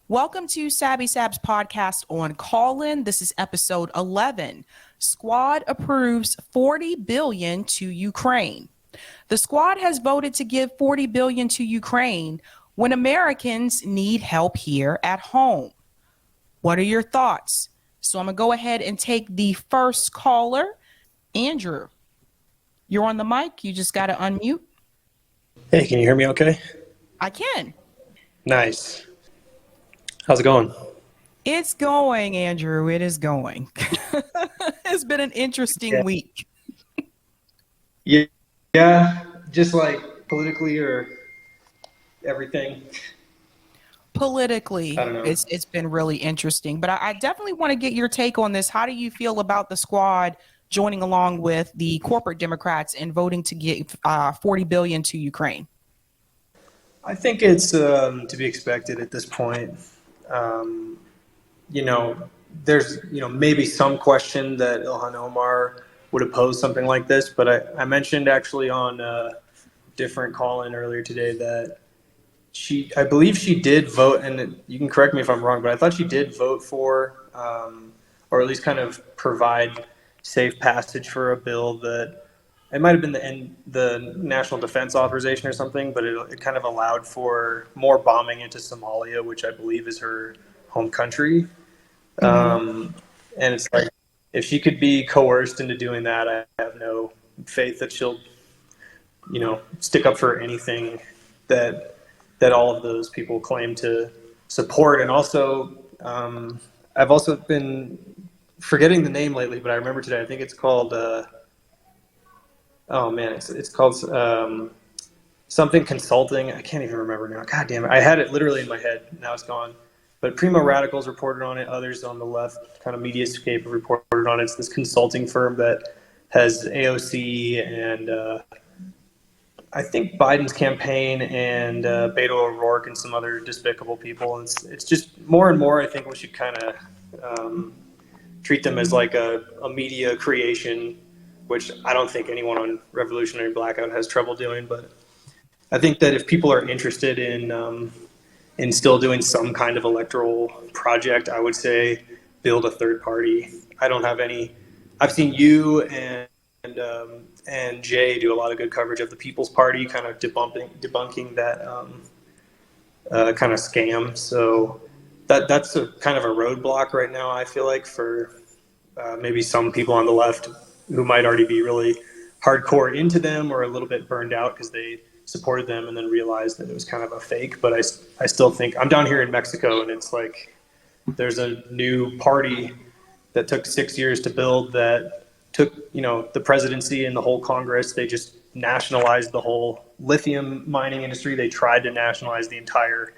Welcome to Sabs podcast on Call-In. This is episode 11. Squad approves $40 billion to Ukraine. The squad has voted to give $40 billion to Ukraine when Americans need help here at home. What are your thoughts? So I'm going to go ahead and take the first caller. Andrew, you're on the mic. You just got to unmute. Hey, can you hear me okay? I can. Nice. How's it going? It's going, Andrew. It is going. It's been an interesting week. Yeah, just like politically or everything. Politically, I don't know. it's been really interesting. But I definitely want to get your take on this. How do you feel about the squad joining along with the corporate Democrats and voting to give $40 billion to Ukraine? I think it's to be expected at this point. There's maybe some question that Ilhan Omar would oppose something like this, but I mentioned actually on a different call-in earlier today that I believe she did vote, and you can correct me if I'm wrong, but I thought she did vote for, or at least kind of provide safe passage for a bill that it might have been the National Defense Authorization or something, but it kind of allowed for more bombing into Somalia, which I believe is her home country. And it's like, if she could be coerced into doing that, I have no faith that she'll, stick up for anything that all of those people claim to support. And also, I've also been forgetting the name lately, but I remember today, I think it's called, it's called something consulting. I can't even remember now. God damn it. I had it literally in my head. Now it's gone. But Primo Radicals reported on it. Others on the left kind of mediascape have reported on it. It's this consulting firm that has AOC and I think Biden's campaign and Beto O'Rourke and some other despicable people. And it's just more and more, I think we should kind of treat them as like a media creation, which I don't think anyone on Revolutionary Blackout has trouble doing. But I think that if people are interested in still doing some kind of electoral project, I would say build a third party. I don't have any. I've seen you and Jay do a lot of good coverage of the People's Party, kind of debunking that kind of scam. So that's a kind of a roadblock right now, I feel like, for maybe some people on the left who might already be really hardcore into them or a little bit burned out because they supported them and then realized that it was kind of a fake. But I still think I'm down here in Mexico, and it's like there's a new party that took 6 years to build that took the presidency and the whole Congress. They just nationalized the whole lithium mining industry. They tried to nationalize the entire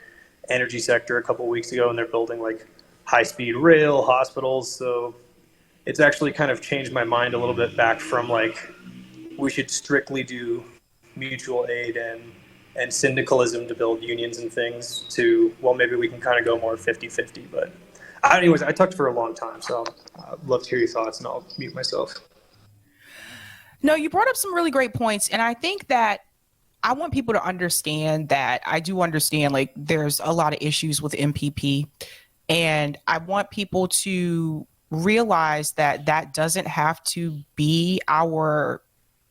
energy sector a couple of weeks ago, and they're building like high-speed rail, hospitals. So it's actually kind of changed my mind a little bit back from like we should strictly do mutual aid and syndicalism to build unions and things to, well, maybe we can kind of go more 50-50. But anyways, I talked for a long time, so I'd love to hear your thoughts, and I'll mute myself. No, you brought up some really great points. And I think that I want people to understand that I do understand like there's a lot of issues with MPP. And I want people to realize that that doesn't have to be our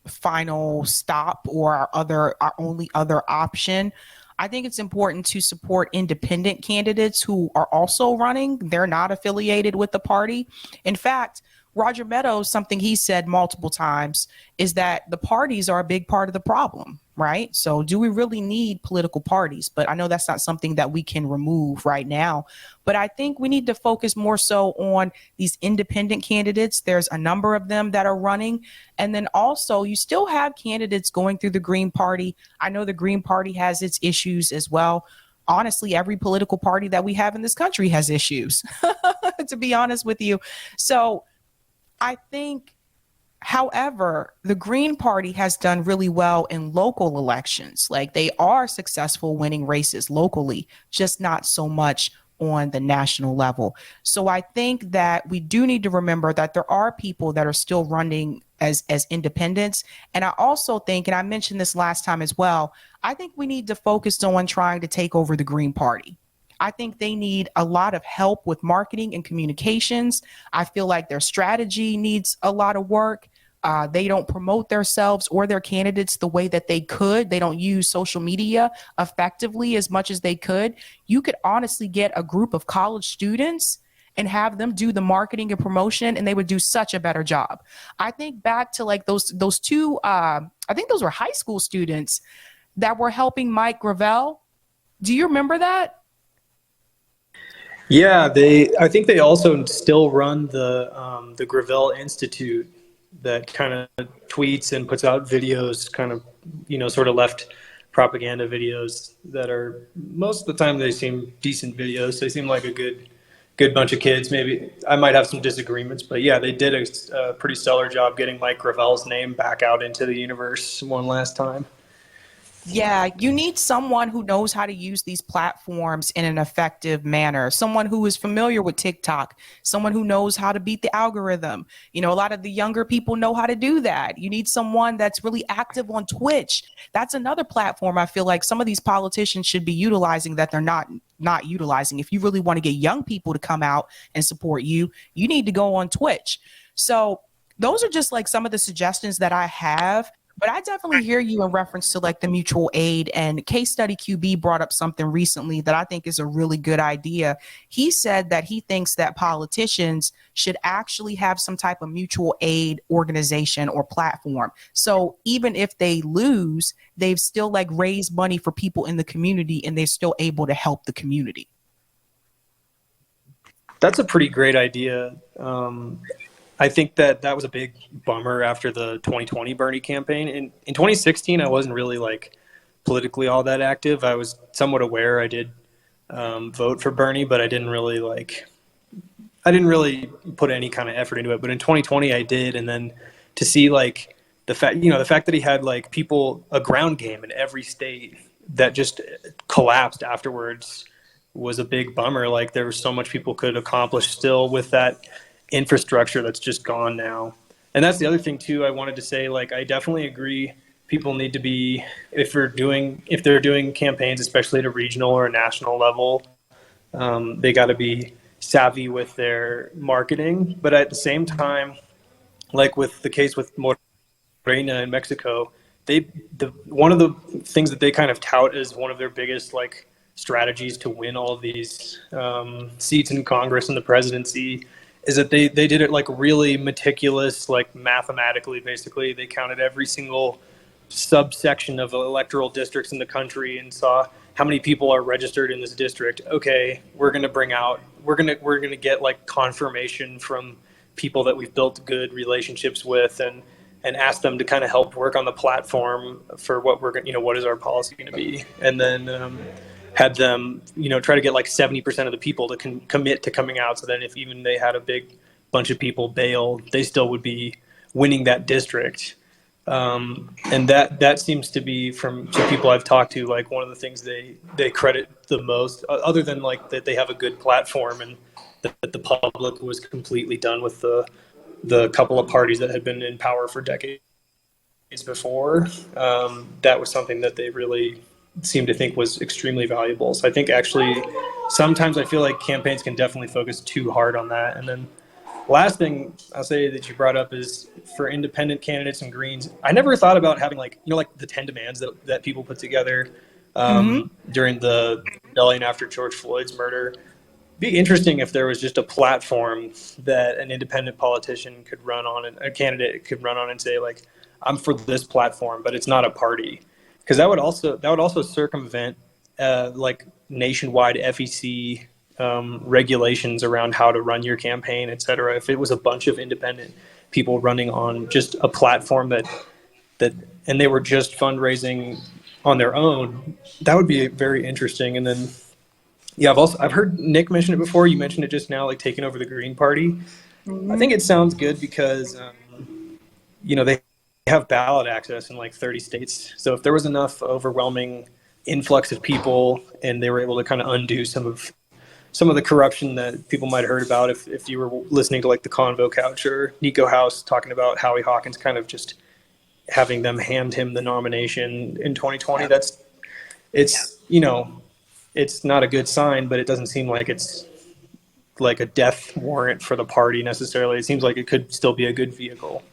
final stop or our only other option. I think it's important to support independent candidates who are also running. They're not affiliated with the party. In fact, Roger Meadows, something he said multiple times is that the parties are a big part of the problem, right? So do we really need political parties? But I know that's not something that we can remove right now. But I think we need to focus more so on these independent candidates. There's a number of them that are running. And then also you still have candidates going through the Green Party. I know the Green Party has its issues as well. Honestly, every political party that we have in this country has issues, to be honest with you. So I think, however, the Green Party has done really well in local elections. Like they are successful winning races locally, just not so much on the national level. So I think that we do need to remember that there are people that are still running as independents. And I also think, and I mentioned this last time as well, I think we need to focus on trying to take over the Green Party. I think they need a lot of help with marketing and communications. I feel like their strategy needs a lot of work. They don't promote themselves or their candidates the way that they could. They don't use social media effectively as much as they could. You could honestly get a group of college students and have them do the marketing and promotion, and they would do such a better job. I think back to like those two, I think those were high school students that were helping Mike Gravel. Do you remember that? Yeah, I think they also still run the Gravel Institute that kind of tweets and puts out videos, kind of, sort of left propaganda videos that are, most of the time they seem decent videos. They seem like a good bunch of kids. Maybe I might have some disagreements, but yeah, they did a pretty stellar job getting Mike Gravel's name back out into the universe one last time. Yeah, you need someone who knows how to use these platforms in an effective manner, someone who is familiar with TikTok, someone who knows how to beat the algorithm. A lot of the younger people know how to do that. You need someone that's really active on Twitch. That's another platform I feel like some of these politicians should be utilizing that they're not utilizing. If you really want to get young people to come out and support you, you need to go on Twitch. So those are just like some of the suggestions that I have. But I definitely hear you in reference to like the mutual aid, and Case Study QB brought up something recently that I think is a really good idea. He said that he thinks that politicians should actually have some type of mutual aid organization or platform. So even if they lose, they've still like raised money for people in the community and they're still able to help the community. That's a pretty great idea. I think that was a big bummer after the 2020 Bernie campaign. In 2016, I wasn't really like politically all that active. I was somewhat aware. I did vote for Bernie, but I didn't really put any kind of effort into it. But in 2020, I did, and then to see like the fact that he had like people, a ground game in every state that just collapsed afterwards was a big bummer. Like there was so much people could accomplish still with that infrastructure that's just gone now. And that's the other thing too, I wanted to say, like, I definitely agree people need to be, if they're doing campaigns, especially at a regional or a national level, they got to be savvy with their marketing. But at the same time, like with the case with Morena in Mexico, one of the things that they kind of tout as one of their biggest like strategies to win all of these seats in Congress and the presidency is that they did it like really meticulous, like mathematically. Basically, they counted every single subsection of electoral districts in the country and saw how many people are registered in this district. Okay, we're gonna get like confirmation from people that we've built good relationships with, and ask them to kind of help work on the platform for what what is our policy going to be, and then had them, try to get like 70% of the people to commit to coming out. So then if even they had a big bunch of people bail, they still would be winning that district. And that seems to be, from people I've talked to, like one of the things they credit the most, other than like that they have a good platform and that the public was completely done with the couple of parties that had been in power for decades before. That was something that they really seem to think was extremely valuable. So I think actually sometimes I feel like campaigns can definitely focus too hard on that. And then last thing I'll say that you brought up is for independent candidates and Greens, I never thought about having like the 10 demands that people put together during the rebellion after George Floyd's murder. Be interesting if there was just a platform that an independent politician could run on, and a candidate could run on and say like, I'm for this platform, but it's not a party. Because that would also circumvent like nationwide FEC regulations around how to run your campaign, et cetera. If it was a bunch of independent people running on just a platform that and they were just fundraising on their own, that would be very interesting. And then yeah, I've heard Nick mention it before. You mentioned it just now, like taking over the Green Party. I think it sounds good because they have ballot access in like 30 states. So if there was enough overwhelming influx of people and they were able to kind of undo some of some of the corruption that people might have heard about if you were listening to like the Convo Couch or Nico House talking about Howie Hawkins kind of just having them hand him the nomination in 2020. It's it's not a good sign, but it doesn't seem like it's like a death warrant for the party necessarily. It seems like it could still be a good vehicle.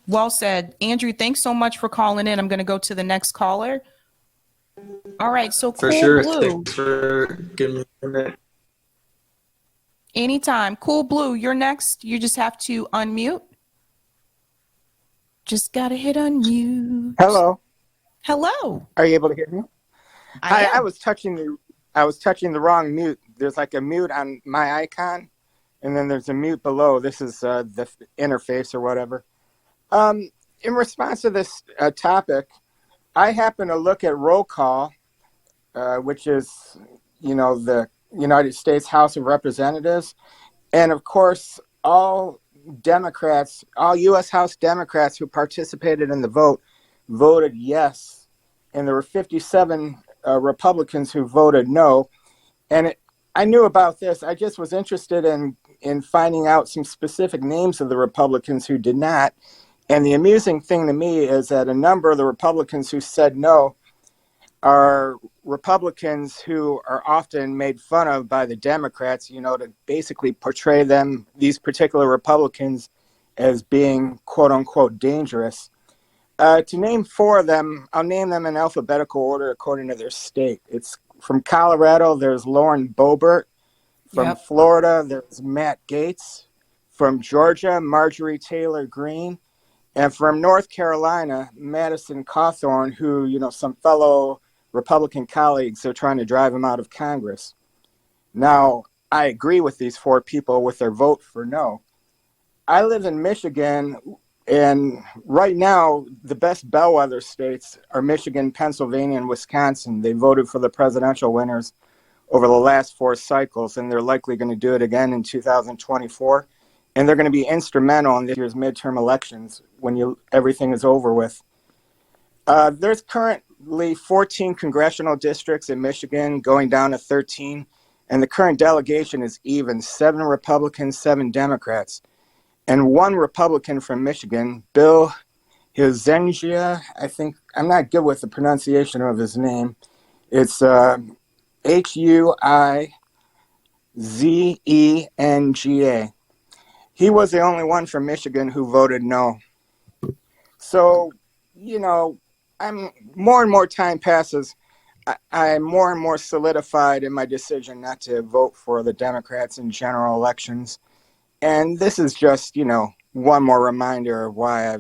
Well said. Andrew, thanks so much for calling in. I'm going to go to the next caller. All right, so For Cool sure. Blue. Thanks for giving me a minute. Anytime. Cool Blue, you're next. You just have to unmute. Just got to hit unmute. Hello. Hello. Are you able to hear me? I am. I was touching the wrong mute. There's like a mute on my icon, and then there's a mute below. This is the interface or whatever. In response to this topic, I happen to look at roll call, which is, the United States House of Representatives. And of course, all Democrats, all U.S. House Democrats who participated in the vote voted yes. And there were 57 Republicans who voted no. And I knew about this. I just was interested in finding out some specific names of the Republicans who did not. And the amusing thing to me is that a number of the Republicans who said no are Republicans who are often made fun of by the Democrats, to basically portray these particular Republicans as being quote unquote dangerous. To name four of them, I'll name them in alphabetical order according to their state. It's from Colorado, there's Lauren Boebert. From Florida, there's Matt Gaetz. From Georgia, Marjorie Taylor Greene. And from North Carolina, Madison Cawthorn, who, some fellow Republican colleagues are trying to drive him out of Congress. Now, I agree with these four people with their vote for no. I live in Michigan, and right now, the best bellwether states are Michigan, Pennsylvania, and Wisconsin. They voted for the presidential winners over the last four cycles, and they're likely going to do it again in 2024. And they're going to be instrumental in this year's midterm elections when everything is over with. There's currently 14 congressional districts in Michigan, going down to 13. And the current delegation is even, 7 Republicans, 7 Democrats. And one Republican from Michigan, Bill Huizenga, I think, I'm not good with the pronunciation of his name. It's Huizenga. He was the only one from Michigan who voted no. So, I'm more and more time passes, I'm more and more solidified in my decision not to vote for the Democrats in general elections. And this is just, one more reminder of why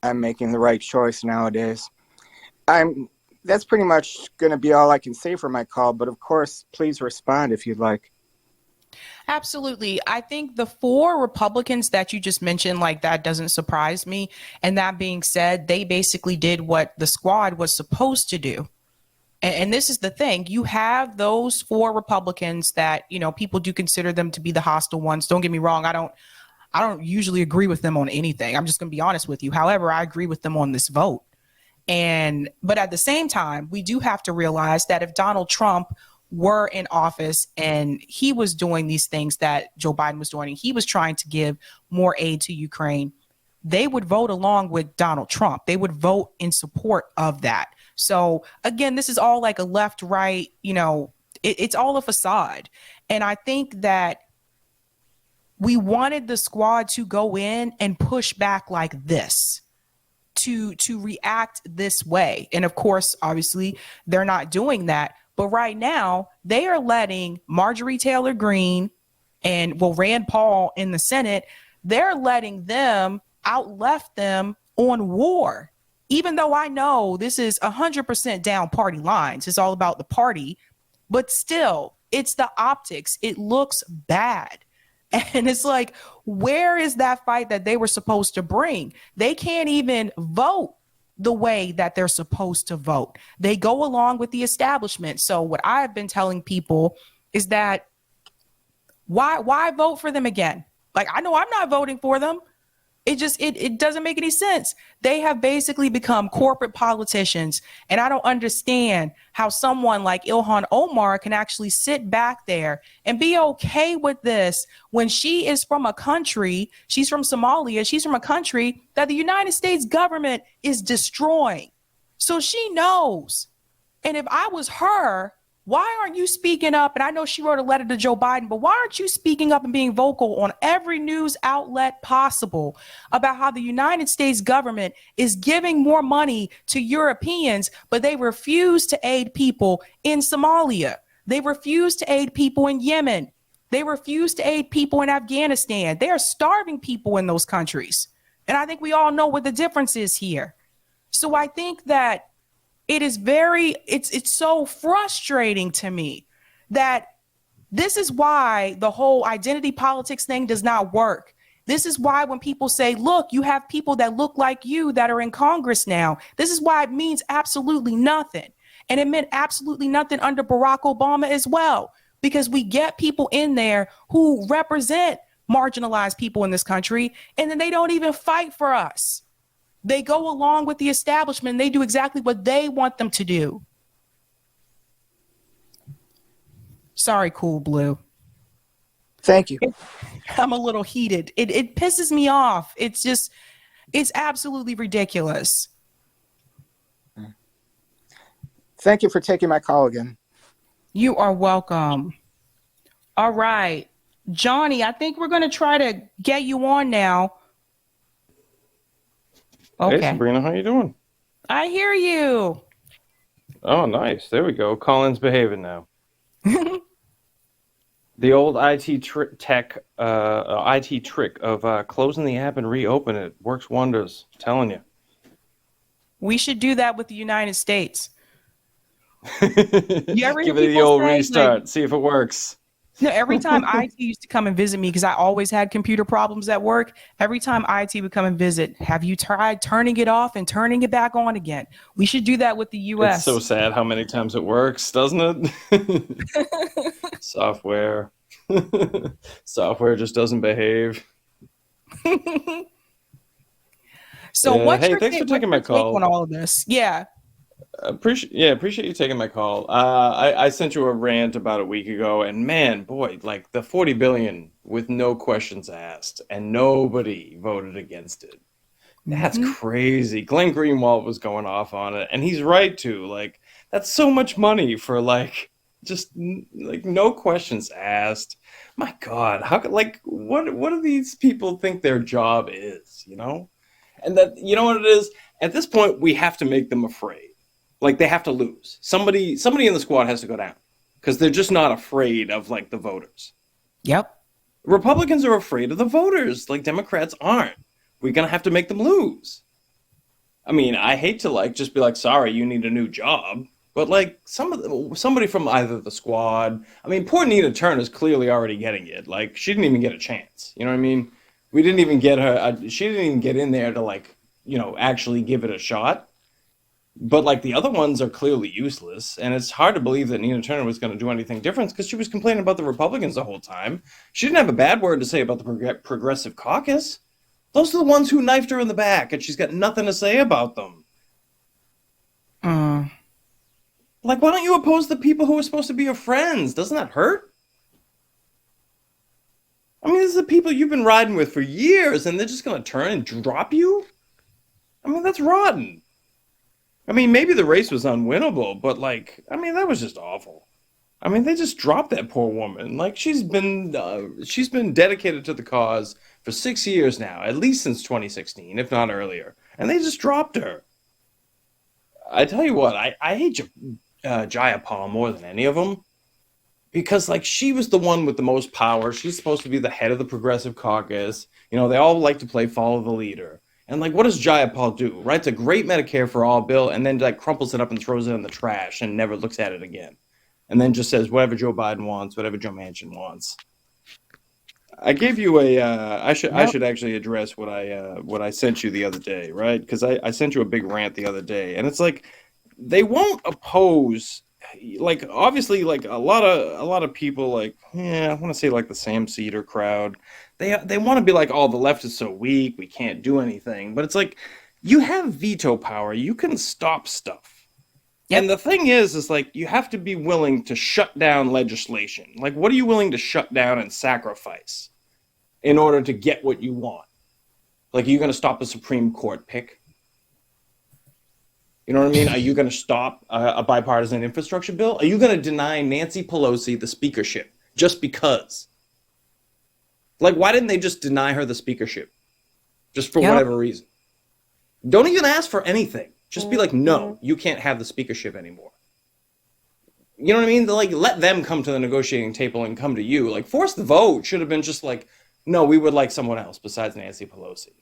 I'm making the right choice nowadays. That's pretty much going to be all I can say for my call. But of course, please respond if you'd like. Absolutely. I think the 4 Republicans that you just mentioned, like, that doesn't surprise me. And that being said, they basically did what the squad was supposed to do. And this is the thing. You have those 4 Republicans that, people do consider them to be the hostile ones. Don't get me wrong. I don't usually agree with them on anything. I'm just going to be honest with you. However, I agree with them on this vote. But at the same time, we do have to realize that if Donald Trump were in office and he was doing these things that Joe Biden was doing, and he was trying to give more aid to Ukraine, they would vote along with Donald Trump. They would vote in support of that. So again, this is all like a left, right, it's all a facade. And I think that we wanted the squad to go in and push back like this, to react this way. And of course, obviously, they're not doing that. But right now, they are letting Marjorie Taylor Greene and Rand Paul in the Senate, they're letting them outleft them on war. Even though I know this is 100% down party lines, it's all about the party, but still, it's the optics. It looks bad. And it's like, where is that fight that they were supposed to bring? They can't even vote the way that they're supposed to vote. They go along with the establishment. So what I've been telling people is that why vote for them again? Like, I know I'm not voting for them. It doesn't make any sense. They have basically become corporate politicians. And I don't understand how someone like Ilhan Omar can actually sit back there and be okay with this when she is from a country, she's from Somalia, she's from a country that the United States government is destroying. So she knows. And if I was her, why aren't you speaking up? And I know she wrote a letter to Joe Biden, but why aren't you speaking up and being vocal on every news outlet possible about how the United States government is giving more money to Europeans, but they refuse to aid people in Somalia? They refuse to aid people in Yemen. They refuse to aid people in Afghanistan. They are starving people in those countries. And I think we all know what the difference is here. So I think that it's so frustrating to me that this is why the whole identity politics thing does not work. This is why when people say, look, you have people that look like you that are in Congress now, this is why it means absolutely nothing. And it meant absolutely nothing under Barack Obama as well, because we get people in there who represent marginalized people in this country, and then they don't even fight for us. They go along with the establishment. They do exactly what they want them to do. Sorry, Cool Blue. Thank you. I'm a little heated. It pisses me off. It's absolutely ridiculous. Thank you for taking my call again. You are welcome. All right. Johnny, I think we're going to try to get you on now. Okay. Hey, Sabrina, how you doing? I hear you. Oh, nice. There we go. Colin's behaving now. The old IT trick of closing the app and reopen it works wonders. I'm telling you. We should do that with the United States. Give it the old restart. See if it works. No, every time IT used to come and visit me, because I always had computer problems at work, every time IT would come and visit, have you tried turning it off and turning it back on again? We should do that with the U.S. It's so sad how many times it works, doesn't it? Software. Software just doesn't behave. So what's your thanks for taking my call on all of this? Yeah. Appreciate you taking my call. I sent you a rant about a week ago, and man, boy, like the 40 billion with no questions asked, and nobody voted against it. That's crazy. Glenn Greenwald was going off on it, and he's right too. Like, that's so much money for just no questions asked. My God, how could what do these people think their job is? You know, and that you know what it is. At this point, we have to make them afraid. Like, they have to lose. Somebody in the squad has to go down because they're just not afraid of the voters. Yep. Republicans are afraid of the voters, like Democrats aren't. We're gonna have to make them lose. I mean, I hate to just be sorry, you need a new job, but somebody from either the squad. I mean, poor Nina Turner's clearly already getting it. Like, she didn't even get a chance. You know what I mean? We didn't even get her. She didn't even get in there to actually give it a shot. But the other ones are clearly useless, and it's hard to believe that Nina Turner was going to do anything different because she was complaining about the Republicans the whole time. She didn't have a bad word to say about the Progressive Caucus. Those are the ones who knifed her in the back, and she's got nothing to say about them. Why don't you oppose the people who are supposed to be your friends? Doesn't that hurt? I mean, these are the people you've been riding with for years, and they're just going to turn and drop you? I mean, that's rotten. I mean, maybe the race was unwinnable, but that was just awful. I mean, they just dropped that poor woman. She's been dedicated to the cause for 6 years now, at least since 2016, if not earlier, and they just dropped her. I tell you what, I hate Jayapal more than any of them because she was the one with the most power. She's supposed to be the head of the Progressive Caucus. You know, they all like to play follow the leader. And what does Jayapal do? Writes a great Medicare for all bill and then crumples it up and throws it in the trash and never looks at it again. And then just says whatever Joe Biden wants, whatever Joe Manchin wants. I gave you I should actually address what I sent you the other day, right? Because I sent you a big rant the other day, and it's they won't oppose like obviously like a lot of people like I want to say like the Sam Cedar crowd, they want to be like, oh, the left is so weak, we can't do anything, but it's like you have veto power, you can stop stuff. Yep. And the thing is like you have to be willing to shut down legislation. Like, what are you willing to shut down and sacrifice in order to get what you want? Like, are you going to stop a Supreme Court pick? You know what I mean? Are you going to stop a bipartisan infrastructure bill? Are you going to deny Nancy Pelosi the speakership just because? Like, why didn't they just deny her the speakership? Just for whatever reason. Don't even ask for anything. Just be like, no, you can't have the speakership anymore. You know what I mean? Like, let them come to the negotiating table and come to you. Like, force the vote should have been just like, no, we would like someone else besides Nancy Pelosi.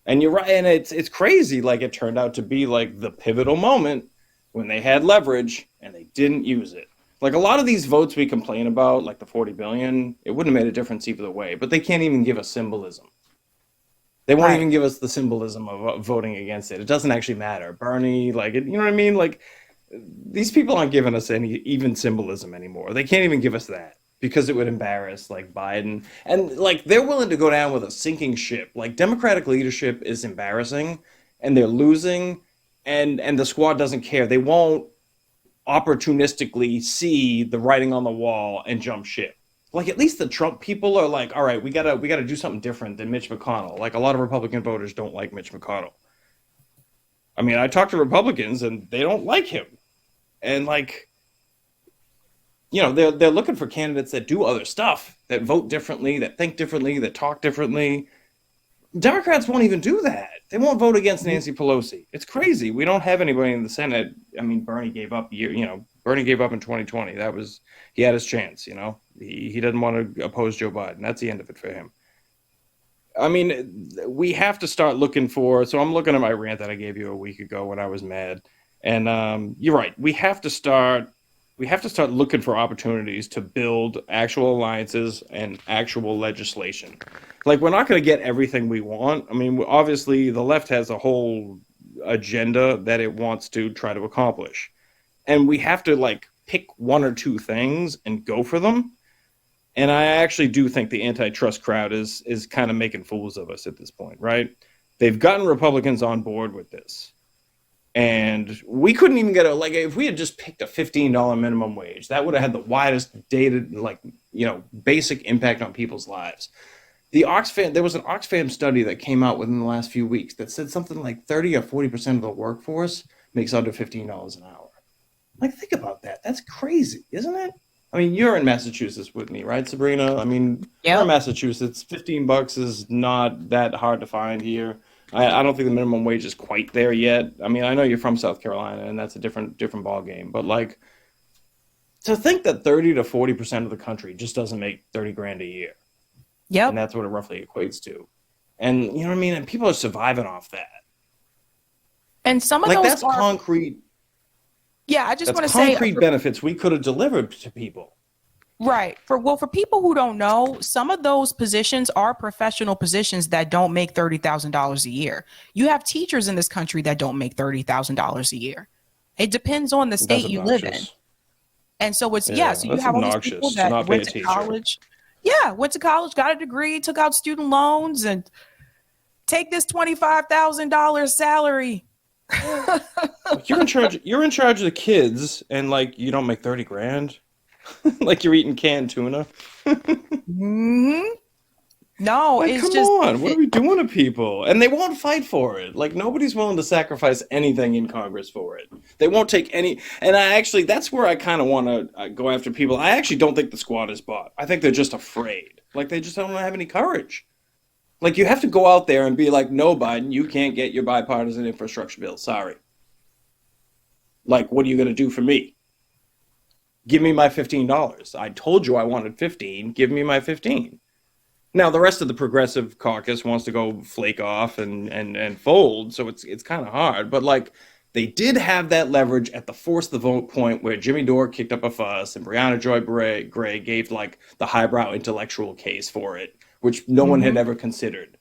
And you're right, and it's crazy. Like, it turned out to be like the pivotal moment when they had leverage and they didn't use it. Like, a lot of these votes we complain about, like the 40 billion, it wouldn't have made a difference either way. But they can't even give us symbolism. They won't even give us the symbolism of voting against it. It doesn't actually matter. Bernie, like, you know what I mean? Like, these people aren't giving us any even symbolism anymore. They can't even give us that, because it would embarrass like Biden. And like, they're willing to go down with a sinking ship. Like, Democratic leadership is embarrassing and they're losing, and the squad doesn't care. They won't opportunistically see the writing on the wall and jump ship. Like, at least the Trump people are like, all right, we gotta do something different than Mitch McConnell. Like, a lot of Republican voters don't like Mitch McConnell. I mean, I talk to Republicans and they don't like him. And like, you know, they're looking for candidates that do other stuff, that vote differently, that think differently, that talk differently. Democrats won't even do that. They won't vote against Nancy Pelosi. It's crazy. We don't have anybody in the Senate. I mean, Bernie gave up Bernie gave up in 2020. He had his chance, you know. He didn't want to oppose Joe Biden. That's the end of it for him. I mean, we have to start looking for, so I'm looking at my rant that I gave you a week ago when I was mad. And you're right. We have to start looking for opportunities to build actual alliances and actual legislation. Like, we're not going to get everything we want. I mean, obviously, the left has a whole agenda that it wants to try to accomplish. And we have to, like, pick one or two things and go for them. And I actually do think the antitrust crowd is kind of making fools of us at this point, right? They've gotten Republicans on board with this. And we couldn't even get like, if we had just picked a $15 minimum wage, that would have had the widest dated, like, you know, basic impact on people's lives. There was an Oxfam study that came out within the last few weeks that said something like 30 or 40% of the workforce makes under $15 an hour. Like, think about that. That's crazy, isn't it? I mean, you're in Massachusetts with me, right, Sabrina? I mean, We're in Massachusetts. $15 is not that hard to find here. I don't think the minimum wage is quite there yet. I mean, I know you're from South Carolina, and that's a different ball game. But like, to think that 30 to 40% of the country just doesn't make 30 grand a year. Yep. And that's what it roughly equates to. And you know what I mean? And people are surviving off that. And some of like, those that's concrete. Yeah, I just want to say concrete benefits we could have delivered to people. Right. For people who don't know, some of those positions are professional positions that don't make $30,000 a year. You have teachers in this country that don't make $30,000 a year. It depends on the state you live in. And so so you have all these people that went to college. Yeah, went to college, got a degree, took out student loans, and take this $25,000 salary. You're in charge of the kids, and like, you don't make 30 grand. Like, you're eating canned tuna. Mm-hmm. No, like, it's come on. What are we doing to people? And they won't fight for it. Like, nobody's willing to sacrifice anything in Congress for it. They won't take any. And that's where I kind of want to go after people. I actually don't think the squad is bought. I think they're just afraid. Like, they just don't have any courage. Like, you have to go out there and be like, no, Biden, you can't get your bipartisan infrastructure bill. Sorry. Like, what are you going to do for me? Give me my $15. I told you I wanted 15. Give me my 15. Now, the rest of the progressive caucus wants to go flake off and fold, so it's kind of hard. But, like, they did have that leverage at the force the vote point where Jimmy Dore kicked up a fuss and Brianna Joy Gray gave, like, the highbrow intellectual case for it, which no one had ever considered.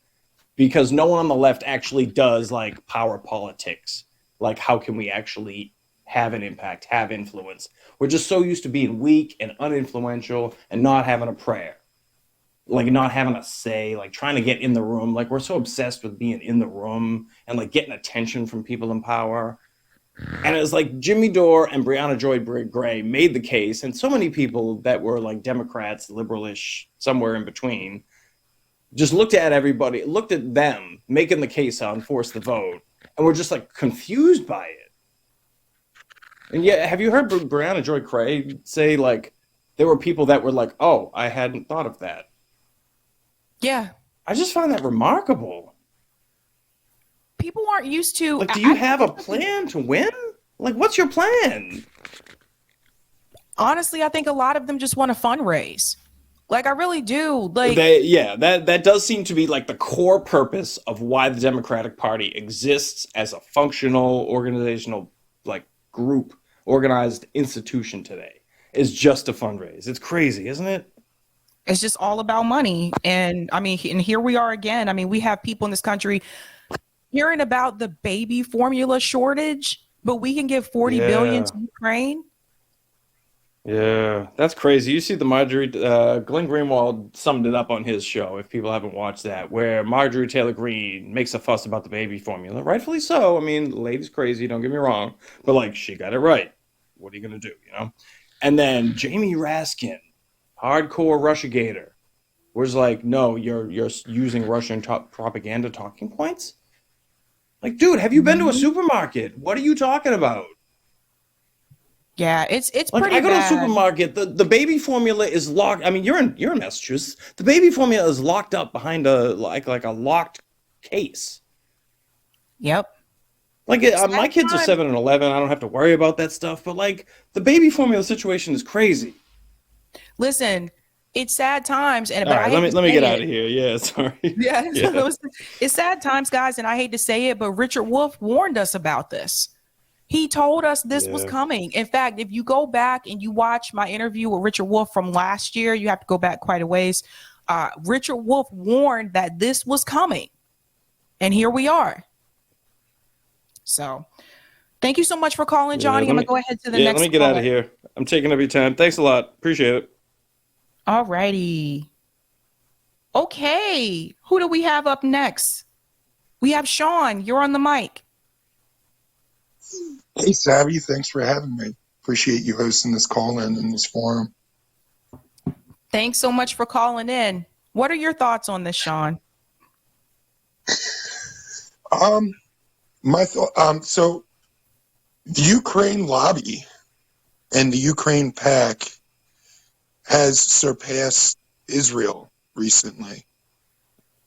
Because no one on the left actually does, like, power politics. Like, how can we actually have an impact, have influence. We're just so used to being weak and uninfluential and not having a prayer, like not having a say, like trying to get in the room. Like we're so obsessed with being in the room and like getting attention from people in power. And it was like Jimmy Dore and Breonna Joy Gray made the case, and so many people that were like Democrats, liberalish, somewhere in between, just looked at everybody, looked at them making the case on force the vote, and were just like confused by it. And yeah, have you heard Breonna Joy Gray say like there were people that were like, "Oh, I hadn't thought of that." Yeah. I just find that remarkable. People aren't used to. Like, do you have a plan to win? Like, what's your plan? Honestly, I think a lot of them just want to fundraise. Like, I really do. Like, that does seem to be like the core purpose of why the Democratic Party exists as a functional organizational like group, organized institution today, is just to fundraise. It's crazy, isn't it? it's just all about money. And I mean, and here we are again. I mean, we have people in this country hearing about the baby formula shortage, but we can give 40 billion to Ukraine. Yeah, that's crazy. You see the Marjorie, Glenn Greenwald summed it up on his show, if people haven't watched that, where Marjorie Taylor Greene makes a fuss about the baby formula. Rightfully so. I mean, the lady's crazy, don't get me wrong. But, like, she got it right. What are you going to do, you know? And then Jamie Raskin, hardcore Russiagator, was like, no, you're using Russian propaganda talking points? Like, dude, have you been to a supermarket? What are you talking about? Yeah, it's Like, pretty I go to a bad. supermarket, the baby formula is locked. I mean, you're in Massachusetts. The baby formula is locked up behind a locked case. Yep. Like my kids are 7 and 11. I don't have to worry about that stuff. But like the baby formula situation is crazy. Listen, it's sad times, and All but right, I hate let me to get say out of here. Yeah, sorry. Yeah, Yeah. it's sad times, guys, and I hate to say it, but Richard Wolff warned us about this. He told us this was coming. In fact, if you go back and you watch my interview with Richard Wolff from last year, you have to go back quite a ways. Richard Wolff warned that this was coming, and here we are. So, thank you so much for calling, Johnny. I'm gonna go ahead to the next. Let me get out of here. I'm taking up your time. Thanks a lot. Appreciate it. All righty. Okay, who do we have up next? We have Sean. You're on the mic. Hey, Sabby, thanks for having me. Appreciate you hosting this call-in in this forum. Thanks so much for calling in. What are your thoughts on this, Sean? So the Ukraine lobby and the Ukraine PAC has surpassed Israel recently,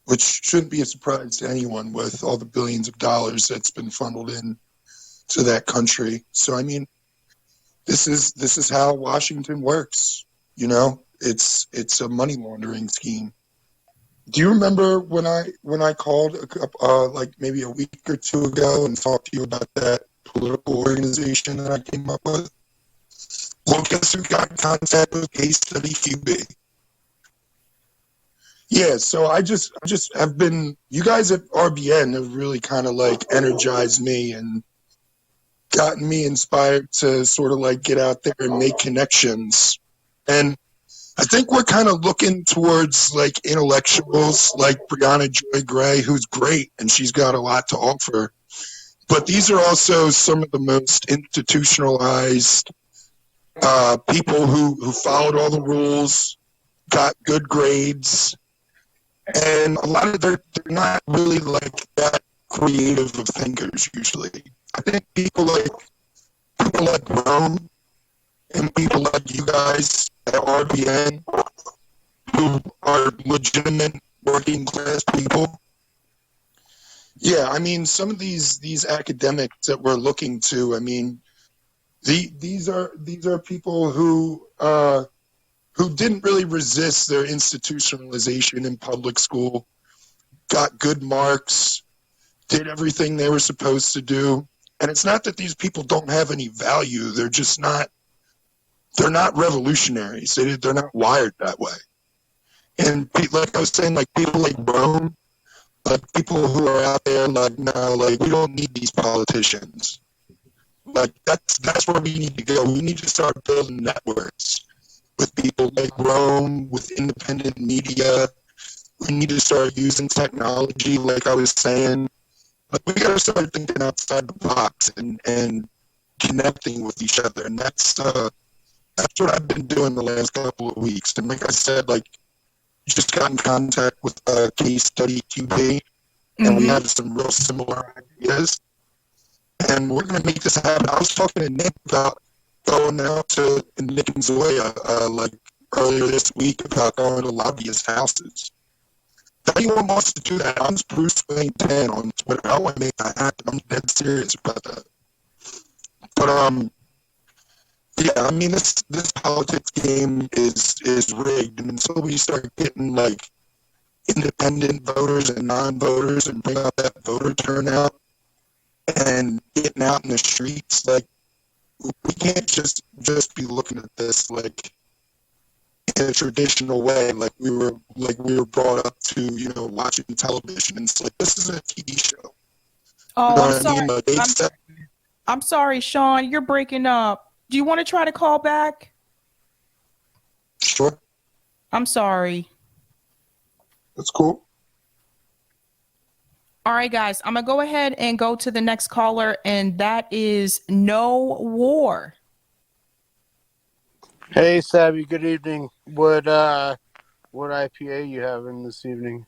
which shouldn't be a surprise to anyone with all the billions of dollars that's been funneled in to that country. So I mean, this is how Washington works. You know, it's a money laundering scheme. Do you remember when I called like maybe a week or two ago and talked to you about that political organization that I came up with? Well, guess who got in contact with Case Study QB? Yeah, so I just have been. You guys at RBN have really kind of like energized me and gotten me inspired to sort of like get out there and make connections. And I think we're kind of looking towards like intellectuals like Breonna Joy Gray, who's great and she's got a lot to offer. But these are also some of the most institutionalized people who followed all the rules, got good grades, and a lot of they're not really like that creative of thinkers usually. I think people like Rome and people like you guys at RBN who are legitimate working class people. Yeah, I mean, some of these academics that we're looking to, I mean, these are people who didn't really resist their institutionalization in public school, got good marks, did everything they were supposed to do. And it's not that these people don't have any value. They're just not, they're not revolutionaries. They're not wired that way. And like I was saying, like people like Rome, like people who are out there like, no, like we don't need these politicians. Like that's where we need to go. We need to start building networks with people like Rome, with independent media. We need to start using technology, like I was saying. Like we got to start thinking outside the box and connecting with each other. And that's what I've been doing the last couple of weeks. And like I said, like just got in contact with Case Study QB, and we have some real similar ideas. And we're going to make this happen. I was talking to Nick about going out to Nick and Zoya like earlier this week about going to lobbyist houses. If anyone wants to do that, I'm Bruce Wayne 10 on Twitter. I want to make that happen. I'm dead serious about that. But yeah, I mean this politics game is rigged, and until we start getting like independent voters and non-voters and bring up that voter turnout and getting out in the streets, like we can't just be looking at this like in a traditional way, like we were brought up to, you know, watching television. And it's like, this is a TV show. Oh, You know I'm what I sorry. mean? Like, I'm sorry, Sean. You're breaking up. Do you want to try to call back? Sure, I'm sorry. that's cool. All right, guys. I'm going to go ahead and go to the next caller, and that is No War. Hey, Sabby. Good evening. What IPA you having this evening?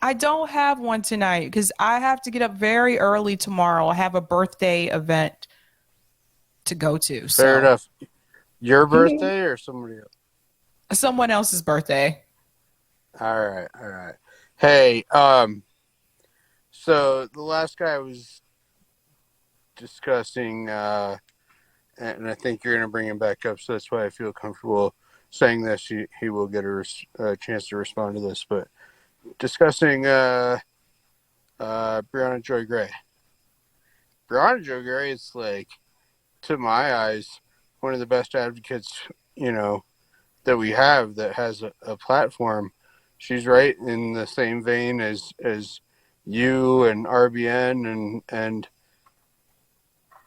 I don't have one tonight because I have to get up very early tomorrow. I have a birthday event to go to. Fair enough. Your birthday or somebody else? Someone else's birthday. All right. Hey, so the last guy was discussing, and I think you're going to bring him back up, so that's why I feel comfortable saying this. He will get a chance to respond to this, but discussing Breonna Joy Gray. Breonna Joy Gray is, like, to my eyes, one of the best advocates, you know, that we have that has a platform. She's right in the same vein as you and RBN and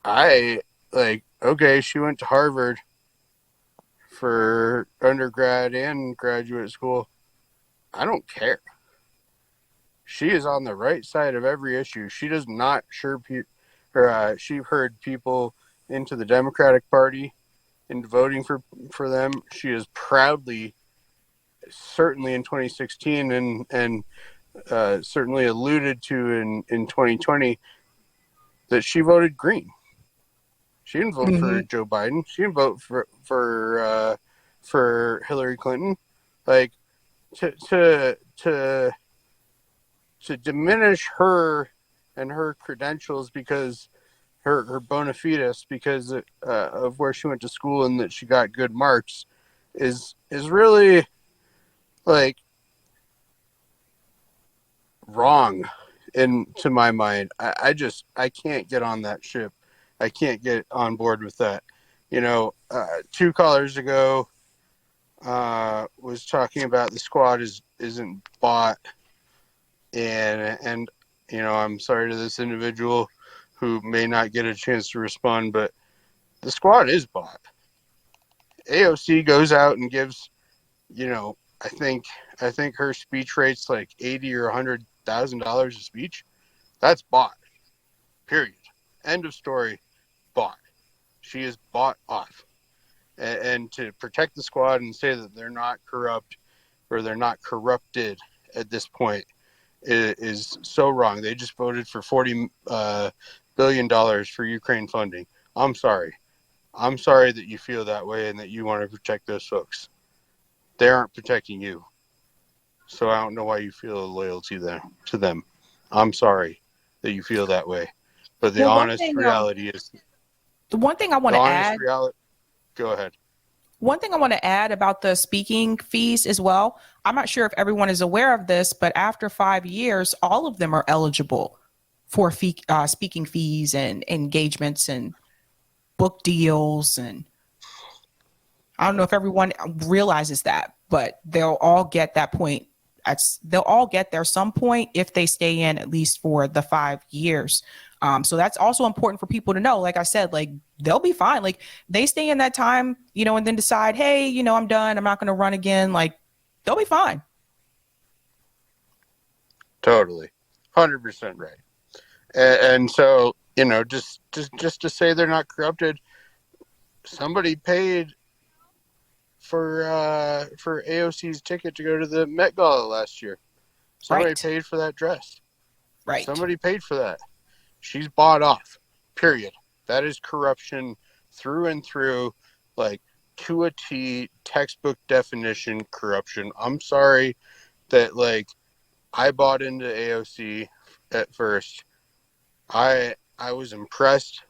I, like, okay, she went to Harvard for undergrad and graduate school. I don't care. She is on the right side of every issue. She does not she heard people into the Democratic Party into voting for them. She is proudly, certainly in 2016 and certainly alluded to in 2020, that she voted Green. She didn't vote for Joe Biden. She didn't vote for Hillary Clinton. Like, to diminish her and her credentials because her bona fides because of where she went to school and that she got good marks is really, like, wrong to my mind. I can't get on that ship. I can't get on board with that. You know, 2 callers ago was talking about the squad isn't bought, and you know, I'm sorry to this individual who may not get a chance to respond, but the squad is bought. AOC goes out and gives, you know, I think her speech rate's like $80,000 or $100,000 a speech. That's bought. Period. End of story. Bought. She is bought off. And to protect the squad and say that they're not corrupt or they're not corrupted at this point is so wrong. They just voted for $40 billion for Ukraine funding. I'm sorry. I'm sorry that you feel that way and that you want to protect those folks. They aren't protecting you. So I don't know why you feel a loyalty to them. I'm sorry that you feel that way. But the honest reality is... The one thing I want to add... Go ahead. One thing I want to add about the speaking fees as well, I'm not sure if everyone is aware of this, but after 5 years, all of them are eligible for speaking fees and engagements and book deals. And I don't know if everyone realizes that, but they'll all get that point. They'll all get there some point if they stay in at least for the 5 years. So that's also important for people to know. Like I said, like they'll be fine. Like they stay in that time, you know, and then decide, hey, you know, I'm done. I'm not going to run again. Like they'll be fine. Totally, 100% right. And so, you know, just to say they're not corrupted, somebody paid for AOC's ticket to go to the Met Gala last year. Somebody Right. paid for that dress. Right. Somebody paid for that. She's bought off. Period. That is corruption through and through, like to a T, textbook definition corruption. I'm sorry that like I bought into AOC at first. I was impressed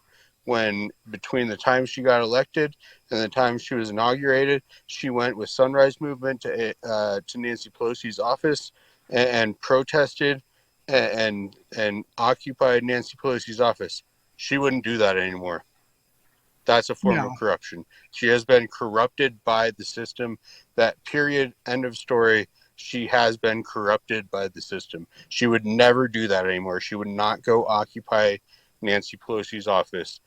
when between the time she got elected and the time she was inaugurated, she went with Sunrise Movement to Nancy Pelosi's office and protested and occupied Nancy Pelosi's office. She wouldn't do that anymore. That's a form of No. corruption. She has been corrupted by the system. That period, end of story. She has been corrupted by the system. She would never do that anymore. She would not go occupy Nancy Pelosi's office.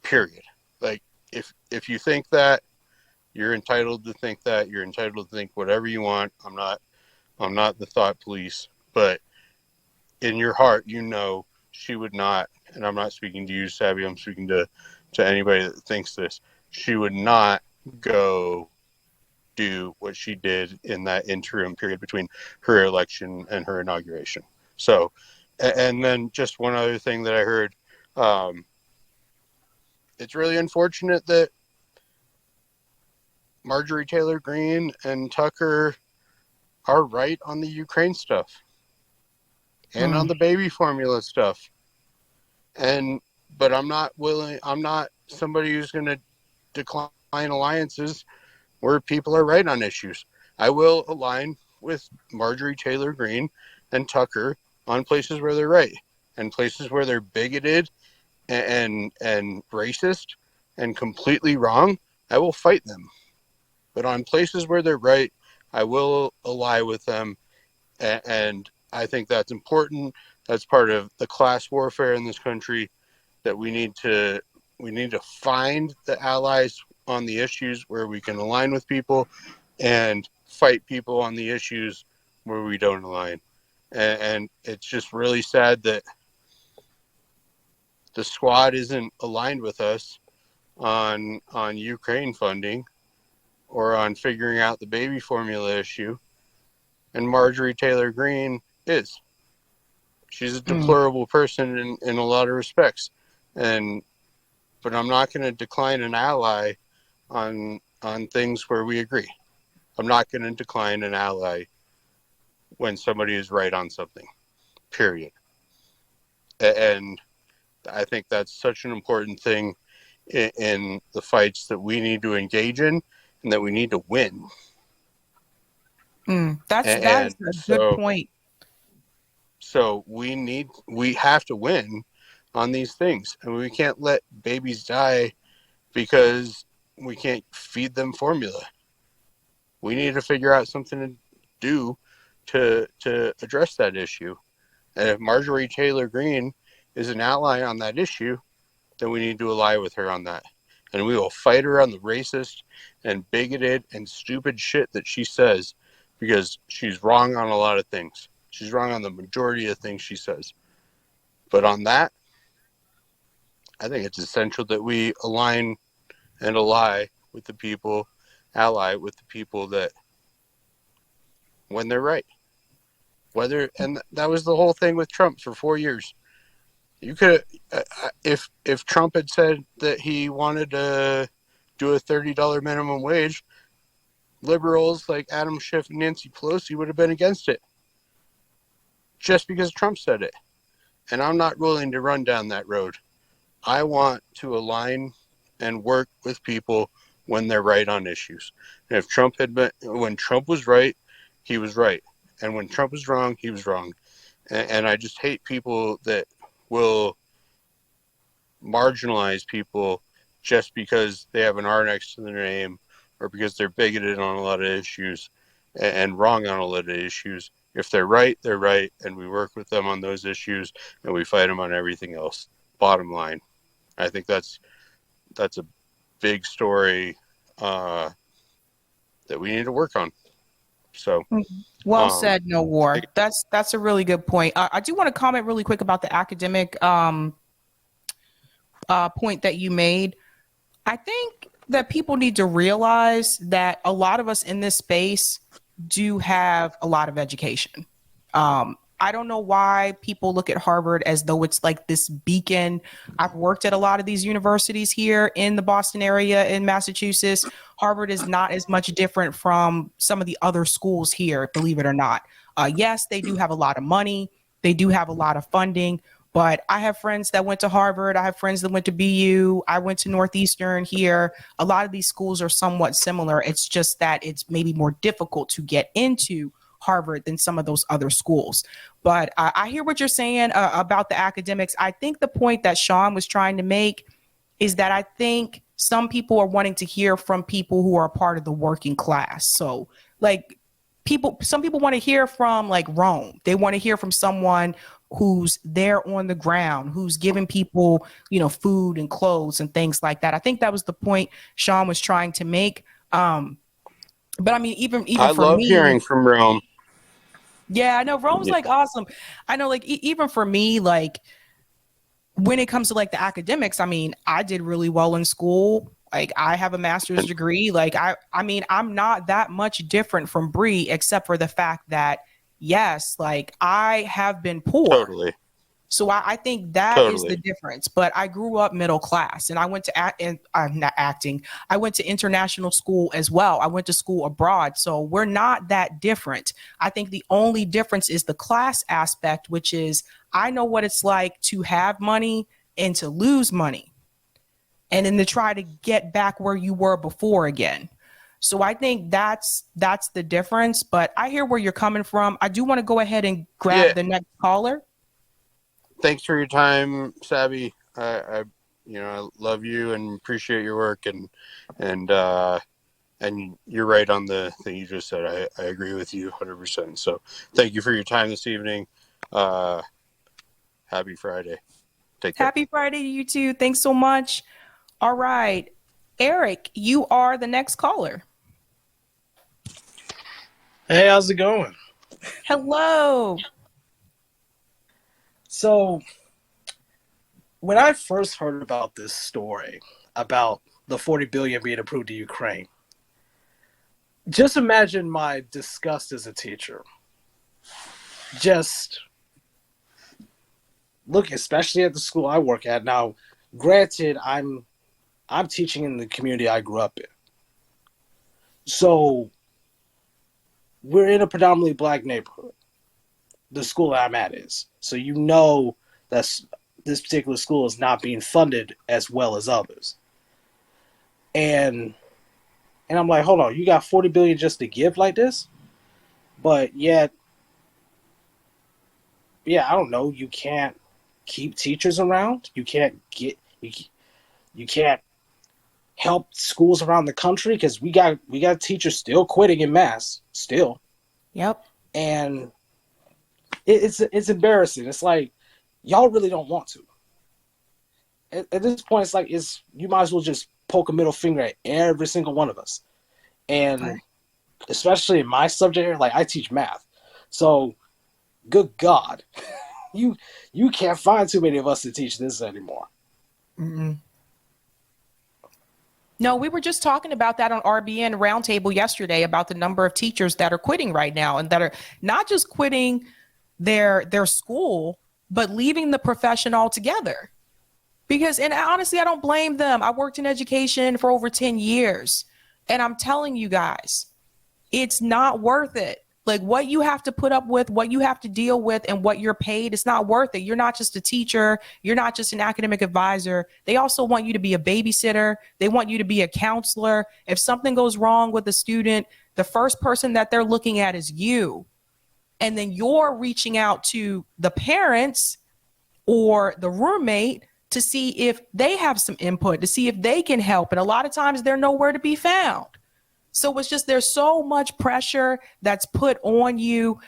Period. Like if you think that, you're entitled to think that. You're entitled to think whatever you want. I'm not the thought police, but in your heart, you know she would not. And I'm not speaking to you, Sabby. I'm speaking to anybody that thinks this. She would not go do what she did in that interim period between her election and her inauguration. So, and then just one other thing that I heard, it's really unfortunate that Marjorie Taylor Greene and Tucker are right on the Ukraine stuff and on the baby formula stuff. But I'm not somebody who's going to decline alliances where people are right on issues. I will align with Marjorie Taylor Greene and Tucker on places where they're right and places where they're bigoted and racist and completely wrong. I will fight them. But on places where they're right, I will ally with them. And I think that's important. That's part of the class warfare in this country, that we need to find the allies on the issues where we can align with people and fight people on the issues where we don't align. And it's just really sad that the squad isn't aligned with us on Ukraine funding or on figuring out the baby formula issue. And Marjorie Taylor Greene is. She's a deplorable person in a lot of respects. But I'm not going to decline an ally on things where we agree. I'm not going to decline an ally when somebody is right on something, period. And I think that's such an important thing in the fights that we need to engage in and that we need to win. That is a good point. So we have to win on these things, and we can't let babies die because we can't feed them formula. We need to figure out something to do to address that issue. And if Marjorie Taylor Greene is an ally on that issue, then we need to ally with her on that. And we will fight her on the racist and bigoted and stupid shit that she says, because she's wrong on a lot of things. She's wrong on the majority of things she says. But on that, I think it's essential that we align and ally with the people that, when they're right. And that was the whole thing with Trump for 4 years. You could, if Trump had said that he wanted to do a $30 minimum wage, liberals like Adam Schiff and Nancy Pelosi would have been against it, just because Trump said it. And I'm not willing to run down that road. I want to align and work with people when they're right on issues. And when Trump was right, he was right. And when Trump was wrong, he was wrong. And I just hate people that will marginalize people just because they have an R next to their name or because they're bigoted on a lot of issues. and wrong on a lot of issues. If they're right, they're right, and we work with them on those issues, and we fight them on everything else. Bottom line, I think that's a big story that we need to work on. So, Well said, No War. That's a really good point. I do want to comment really quick about the academic point that you made. I think that people need to realize that a lot of us in this space do have a lot of education. I don't know why people look at Harvard as though it's like this beacon. I've worked at a lot of these universities here in the Boston area in Massachusetts. Harvard is not as much different from some of the other schools here, believe it or not. Yes, they do have a lot of money. They do have a lot of funding. But I have friends that went to Harvard. I have friends that went to BU. I went to Northeastern here. A lot of these schools are somewhat similar. It's just that it's maybe more difficult to get into Harvard than some of those other schools. But I hear what you're saying about the academics. I think the point that Sean was trying to make is that I think some people are wanting to hear from people who are a part of the working class. So like some people want to hear from like Rome. They want to hear from someone who's there on the ground, who's giving people, food and clothes and things like that. I think that was the point Sean was trying to make. But I mean, even I for love me, hearing from Rome. Yeah, I know Rome's like awesome. I know, like even for me, like when it comes to like the academics, I mean, I did really well in school. Like I have a master's degree. Like I mean, I'm not that much different from Bree, except for the fact that yes, like I have been poor. Totally. So I think that is the difference. But I grew up middle class, and I went to not acting. I went to international school as well. I went to school abroad. So we're not that different. I think the only difference is the class aspect, which is I know what it's like to have money and to lose money, and then to try to get back where you were before again. So I think that's the difference. But I hear where you're coming from. I do want to go ahead and grab the next caller. Thanks for your time, Sabby. I love you and appreciate your work, and you're right on the thing you just said. I agree with you 100%. So thank you for your time this evening. Happy Friday. Take care. Happy Friday to you too. Thanks so much. All right, Eric, you are the next caller. Hey, how's it going? Hello. So, when I first heard about this story about the $40 billion being approved to Ukraine, just imagine my disgust as a teacher. Just look, especially at the school I work at now. Granted, I'm teaching in the community I grew up in, so we're in a predominantly black neighborhood. The school that I'm at is. So that this particular school is not being funded as well as others. And I'm like, hold on, you got $40 billion just to give like this? But yet, I don't know, you can't keep teachers around. You can't help schools around the country because we got teachers still quitting in mass, still. Yep. And it's embarrassing. It's like y'all really don't want to. At this point, it's like you might as well just poke a middle finger at every single one of us. And especially in my subject area, like I teach math, so good God, you can't find too many of us to teach this anymore. Mm-mm. No, we were just talking about that on RBN Roundtable yesterday about the number of teachers that are quitting right now, and that are not just quitting their school, but leaving the profession altogether. Because, and honestly, I don't blame them. I worked in education for over 10 years, and I'm telling you guys, it's not worth it. Like what you have to put up with, what you have to deal with, and what you're paid, it's not worth it. You're not just a teacher. You're not just an academic advisor. They also want you to be a babysitter. They want you to be a counselor. If something goes wrong with a student, the first person that they're looking at is you. And then you're reaching out to the parents or the roommate to see if they have some input, to see if they can help. And a lot of times they're nowhere to be found. So it's just there's so much pressure that's put on you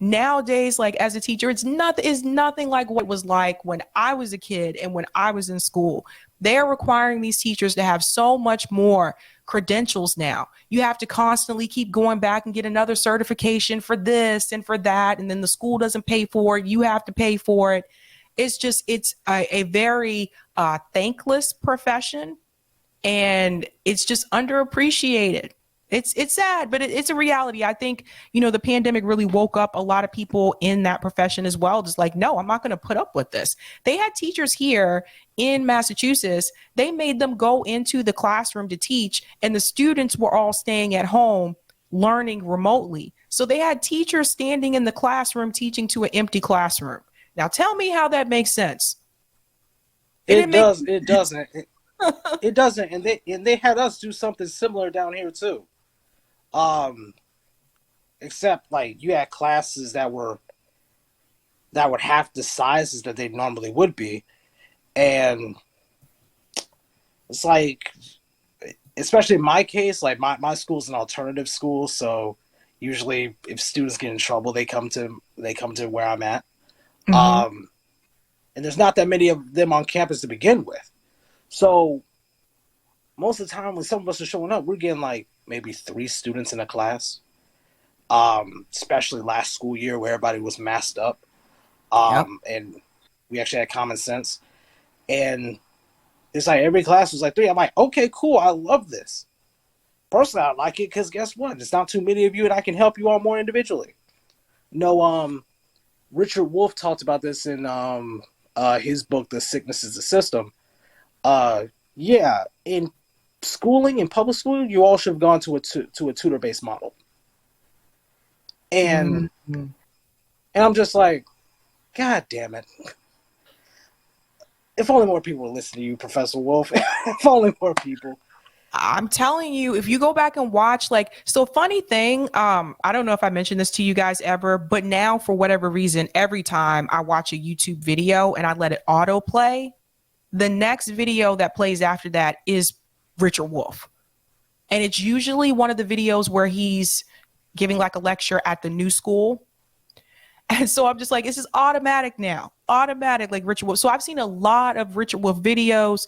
nowadays. Like as a teacher, it's nothing like what it was like when I was a kid and when I was in school. They're requiring these teachers to have so much more credentials now. You have to constantly keep going back and get another certification for this and for that, and then the school doesn't pay for it. You have to pay for it. It's a very thankless profession, and it's just underappreciated. It's sad, but it's a reality. I think, the pandemic really woke up a lot of people in that profession as well. Just like, no, I'm not going to put up with this. They had teachers here in Massachusetts. They made them go into the classroom to teach, and the students were all staying at home learning remotely. So they had teachers standing in the classroom teaching to an empty classroom. Now tell me how that makes sense. It doesn't. It doesn't. And they had us do something similar down here too. Except like you had classes that were half the sizes that they normally would be, and it's like, especially in my case, like my school's an alternative school, so usually if students get in trouble, they come to where I'm at. And there's not that many of them on campus to begin with, so most of the time when some of us are showing up, we're getting like maybe 3 students in a class. Especially last school year where everybody was masked up. And we actually had common sense. And it's like every class was like 3. I'm like, okay, cool. I love this. Personally, I like it because guess what? There's not too many of you and I can help you all more individually. Richard Wolff talked about this in his book, The Sickness is the System. In schooling, in public school, you all should have gone to a tutor-based model. And I'm just like, God damn it. If only more people would listen to you, Professor Wolff. If only more people. I'm telling you, if you go back and watch, so funny thing, I don't know if I mentioned this to you guys ever, but now for whatever reason, every time I watch a YouTube video and I let it autoplay, the next video that plays after that is Richard Wolff. And it's usually one of the videos where he's giving like a lecture at the new school. And so I'm just like, this is automatic now. Automatic, like Richard Wolff. So I've seen a lot of Richard Wolff videos.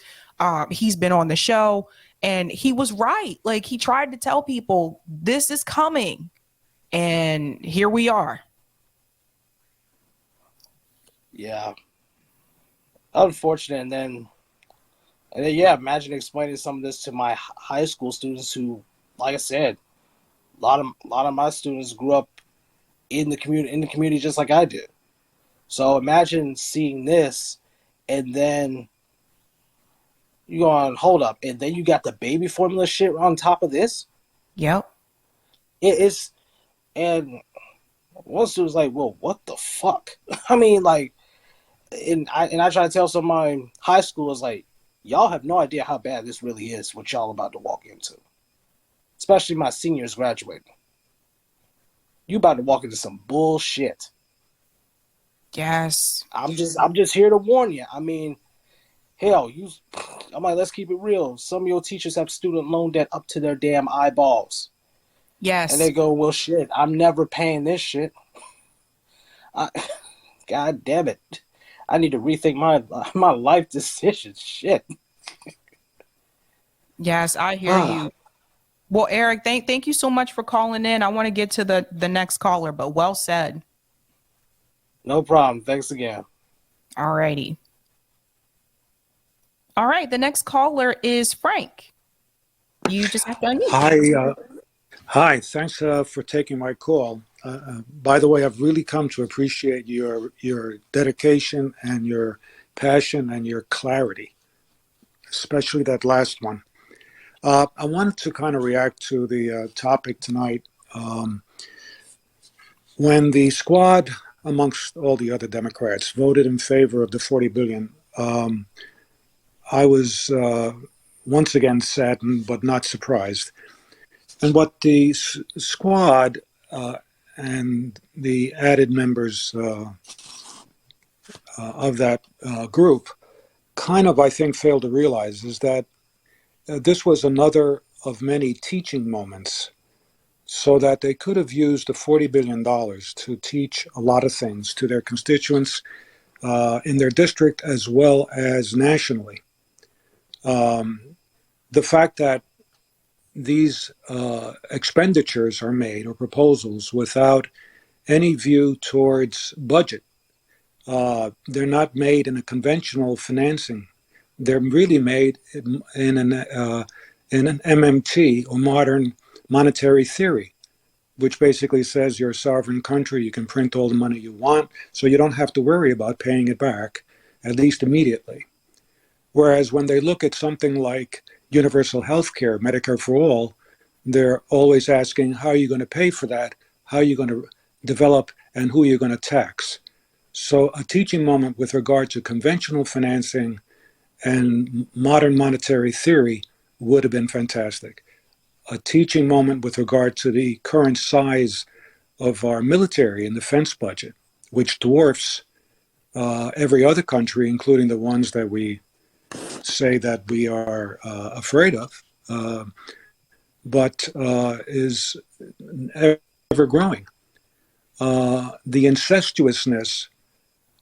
He's been on the show and he was right. Like he tried to tell people this is coming. And here we are. Yeah. Unfortunate. And then, imagine explaining some of this to my high school students who, like I said, a lot of my students grew up in the community just like I did. So imagine seeing this, and then you go on, hold up, and then you got the baby formula shit on top of this. Yep. And one student's like, "Well, what the fuck?" I mean, like, and I try to tell some of my high schoolers, like, y'all have no idea how bad this really is, what y'all about to walk into. Especially my seniors graduating. You about to walk into some bullshit. Yes. I'm just here to warn you. I mean, hell, I'm like, let's keep it real. Some of your teachers have student loan debt up to their damn eyeballs. Yes. And they go, well, shit, I'm never paying this shit. God damn it. I need to rethink my life decisions. Shit. Yes, I hear you. Well, Eric, thank you so much for calling in. I want to get to the next caller, but well said. No problem. Thanks again. All righty. All right, the next caller is Frank. You just have to unmute. Hi. Thanks for taking my call. By the way, I've really come to appreciate your dedication and your passion and your clarity, especially that last one. I wanted to kind of react to the topic tonight. When the squad, amongst all the other Democrats, voted in favor of the $40 billion, I was once again saddened, but not surprised. And what the squad and the added members of that group kind of, I think, failed to realize is that this was another of many teaching moments, so that they could have used the $40 billion to teach a lot of things to their constituents in their district as well as nationally. The fact that these expenditures are made or proposals without any view towards budget. They're not made in a conventional financing. They're really made in an MMT, or modern monetary theory, which basically says you're a sovereign country, you can print all the money you want, so you don't have to worry about paying it back, at least immediately. Whereas when they look at something like universal health care, Medicare for all, they're always asking, how are you going to pay for that? How are you going to develop, and who are you going to tax? So a teaching moment with regard to conventional financing and modern monetary theory would have been fantastic. A teaching moment with regard to the current size of our military and defense budget, which dwarfs every other country, including the ones that we say that we are afraid of, but is ever growing. The incestuousness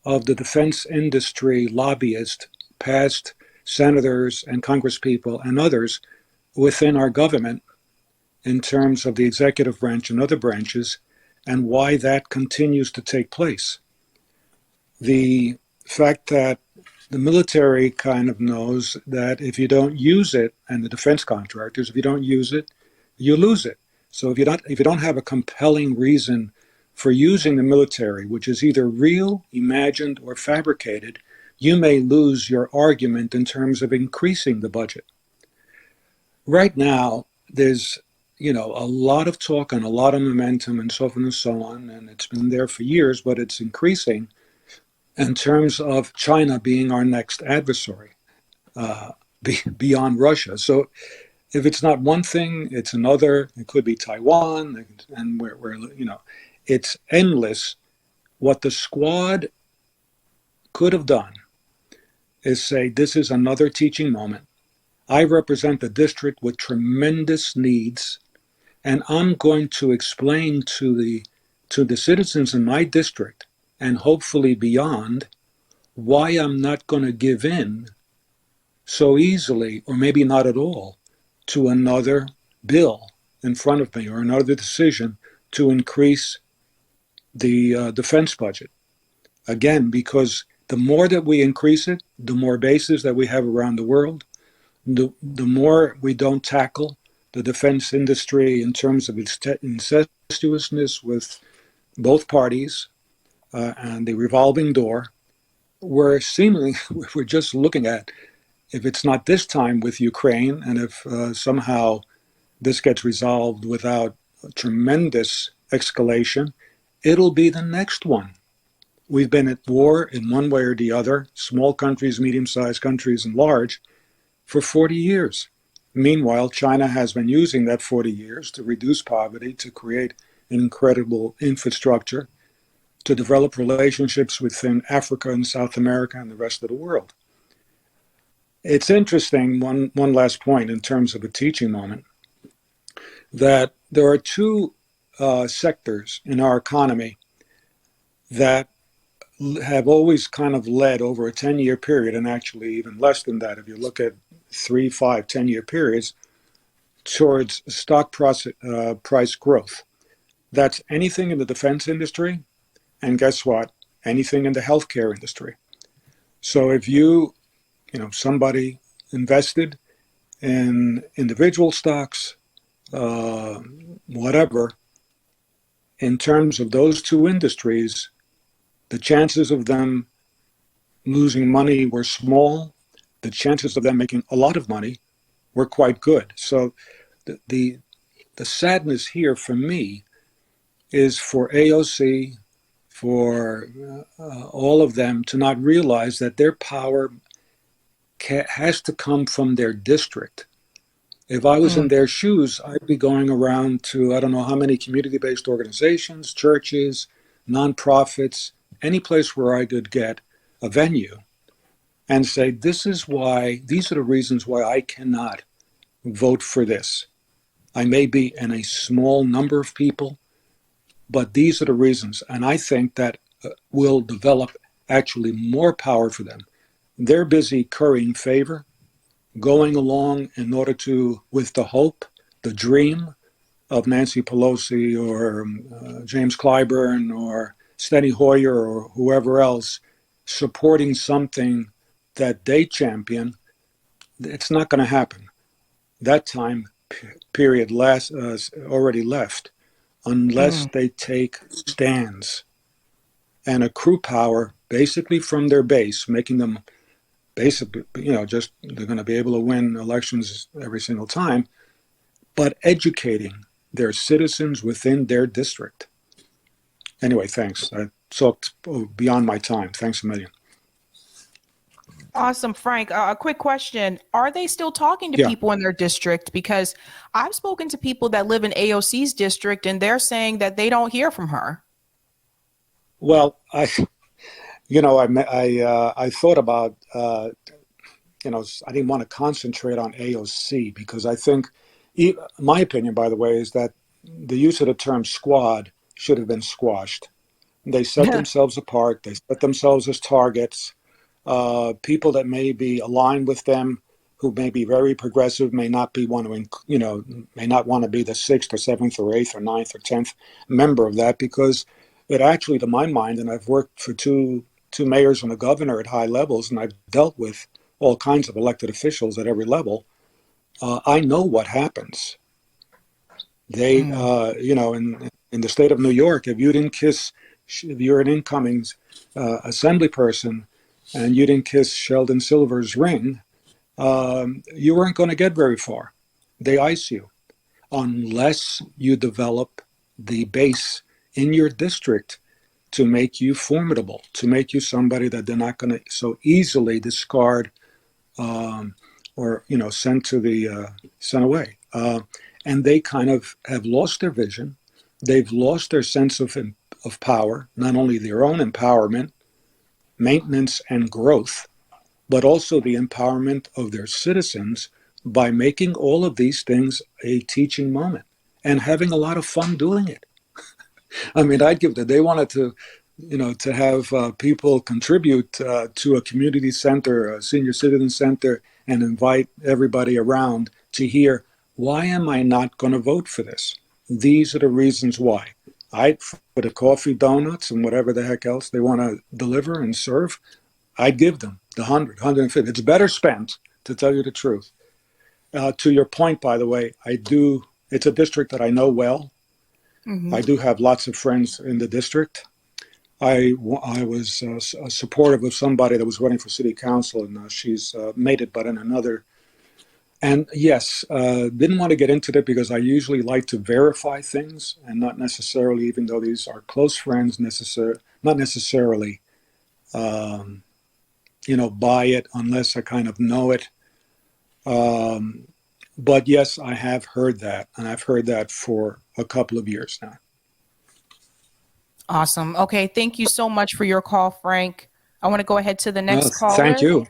of the defense industry lobbyists, past senators and congresspeople and others within our government in terms of the executive branch and other branches, and why that continues to take place. The fact that the military kind of knows that if you don't use it, and the defense contractors, if you don't use it, you lose it. So if you don't have a compelling reason for using the military, which is either real, imagined, or fabricated, you may lose your argument in terms of increasing the budget. Right now, there's a lot of talk and a lot of momentum and so forth and so on, and it's been there for years, but it's increasing in terms of China being our next adversary beyond Russia. So if it's not one thing, it's another. It could be Taiwan, and it's endless. What the squad could have done is say, this is another teaching moment. I represent the district with tremendous needs, and I'm going to explain to the citizens in my district, and hopefully beyond, why I'm not going to give in so easily, or maybe not at all, to another bill in front of me, or another decision to increase the defense budget. Again, because the more that we increase it, the more bases that we have around the world, the more we don't tackle the defense industry in terms of its incestuousness with both parties and the revolving door, we're just looking at, if it's not this time with Ukraine, and if somehow this gets resolved without a tremendous escalation, it'll be the next one. We've been at war in one way or the other, small countries, medium-sized countries, and large, for 40 years. Meanwhile, China has been using that 40 years to reduce poverty, to create an incredible infrastructure, to develop relationships within Africa and South America and the rest of the world. It's interesting, one last point in terms of a teaching moment, that there are two sectors in our economy that have always kind of led over a 10-year period, and actually even less than that, if you look at 3, 5, 10-year periods, towards stock price growth. That's anything in the defense industry, and guess what? Anything in the healthcare industry. So if somebody invested in individual stocks, whatever, in terms of those two industries, the chances of them losing money were small. The chances of them making a lot of money were quite good. So the sadness here for me is for AOC, for all of them to not realize that their power has to come from their district. If I was in their shoes, I'd be going around to, I don't know how many community-based organizations, churches, nonprofits, any place where I could get a venue and say, these are the reasons why I cannot vote for this. I may be in a small number of people, but these are the reasons. And I think that will develop actually more power for them. They're busy currying favor, going along in order to, with the hope, the dream of Nancy Pelosi or James Clyburn or Steny Hoyer or whoever else supporting something that they champion. It's not going to happen. That time period already left, unless they take stands and accrue power basically from their base, making them basically, just they're going to be able to win elections every single time, but educating their citizens within their district. Anyway, thanks. I talked beyond my time. Thanks a million. Awesome, Frank. A quick question. Are they still talking to Yeah. people in their district? Because I've spoken to people that live in AOC's district and they're saying that they don't hear from her. Well, I thought about, I didn't want to concentrate on AOC because I think, my opinion, by the way, is that the use of the term squad should have been squashed. They set themselves apart. They set themselves as targets. People that may be aligned with them, who may be very progressive, may not want to be the 6th or 7th or 8th or 9th or 10th member of that, because it actually, to my mind, and I've worked for two mayors and a governor at high levels, and I've dealt with all kinds of elected officials at every level. I know what happens. They, in the state of New York, if you're an incoming assembly person, and you didn't kiss Sheldon Silver's ring, you weren't going to get very far. They ice you unless you develop the base in your district to make you formidable, to make you somebody that they're not going to so easily discard or send away. And they kind of have lost their vision. They've lost their sense of power, not only their own empowerment, maintenance and growth, but also the empowerment of their citizens by making all of these things a teaching moment and having a lot of fun doing it. I mean, they wanted to have people contribute to a community center, a senior citizen center, and invite everybody around to hear, why am I not going to vote for this? These are the reasons why. For the coffee, donuts, and whatever the heck else they want to deliver and serve, I'd give them the 100, 150. It's better spent, to tell you the truth. To your point, by the way, it's a district that I know well. Mm-hmm. I do have lots of friends in the district. I was supportive of somebody that was running for city council, and she's made it, but in another. And yes, didn't want to get into that because I usually like to verify things and not necessarily, even though these are close friends, not necessarily, buy it unless I kind of know it. But yes, I have heard that, and I've heard that for a couple of years now. Awesome. Okay. Thank you so much for your call, Frank. I want to go ahead to the next caller. Thank you.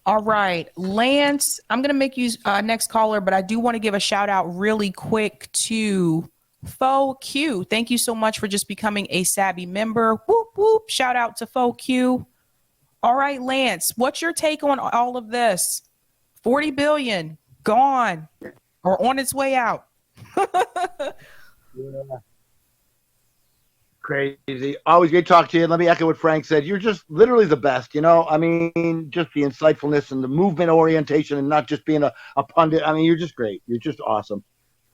All right, Lance, I'm going to make you next caller, but I do want to give a shout out really quick to Faux Q. Thank you so much for just becoming a Sabby member. Whoop, whoop. Shout out to Faux Q. All right, Lance, what's your take on all of this? 40 billion gone or on its way out. Yeah. Crazy. Always great to talk to you. Let me echo what Frank said. You're just literally the best. I mean, just the insightfulness and the movement orientation and not just being a pundit. I mean, you're just great. You're just awesome.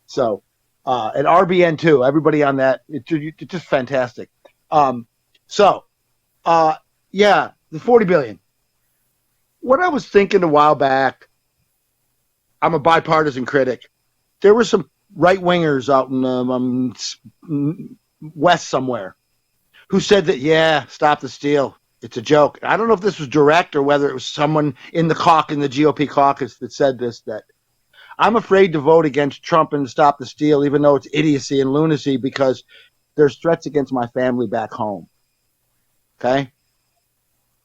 So, and RBN too. Everybody on that. It's just fantastic. Yeah, the 40 billion. What I was thinking a while back, I'm a bipartisan critic. There were some right-wingers out in West somewhere who said that, stop the steal. It's a joke. I don't know if this was direct or whether it was someone in the GOP caucus that said this, that I'm afraid to vote against Trump and stop the steal, even though it's idiocy and lunacy, because there's threats against my family back home. Okay?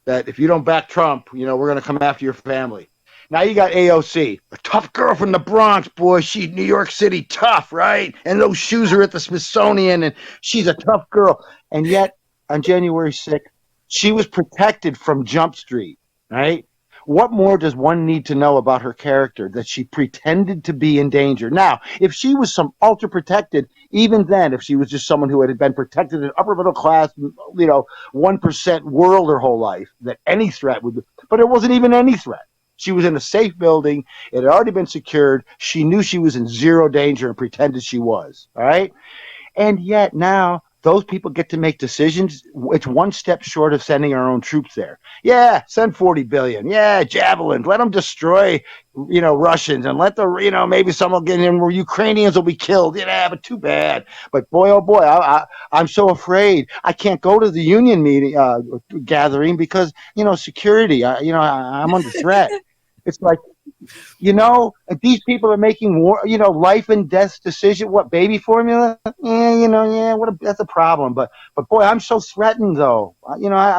That if you don't back Trump, we're going to come after your family. Now you got AOC, a tough girl from the Bronx, boy. She New York City tough, right? And those shoes are at the Smithsonian, and she's a tough girl. And yet, on January 6th, she was protected from Jump Street, right? What more does one need to know about her character? That she pretended to be in danger. Now, if she was some ultra protected, even then, if she was just someone who had been protected in upper middle class, 1% world her whole life, that any threat would, but it wasn't even any threat. She was in a safe building. It had already been secured. She knew she was in zero danger and pretended she was. All right. And yet now those people get to make decisions. It's one step short of sending our own troops there. Yeah, send 40 billion. Yeah, javelins. Let them destroy, Russians, and let the, maybe some will get in where Ukrainians will be killed. Yeah, but too bad. But boy, oh boy, I'm so afraid. I can't go to the union meeting gathering because security. I'm under threat. It's like, these people are making war, life and death decision. What, baby formula? Yeah, that's a problem. But boy, I'm so threatened though.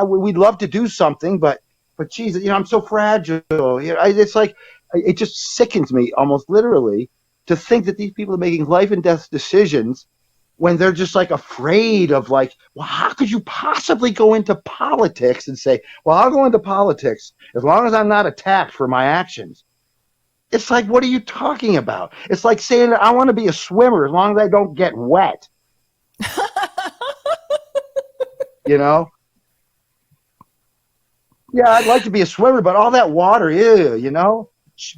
We'd love to do something, but geez, I'm so fragile. It's like, it just sickens me almost literally to think that these people are making life and death decisions when they're just like afraid of well, how could you possibly go into politics and say, well, I'll go into politics as long as I'm not attacked for my actions. It's like, what are you talking about? It's like saying I want to be a swimmer as long as I don't get wet. Yeah, I'd like to be a swimmer, but all that water,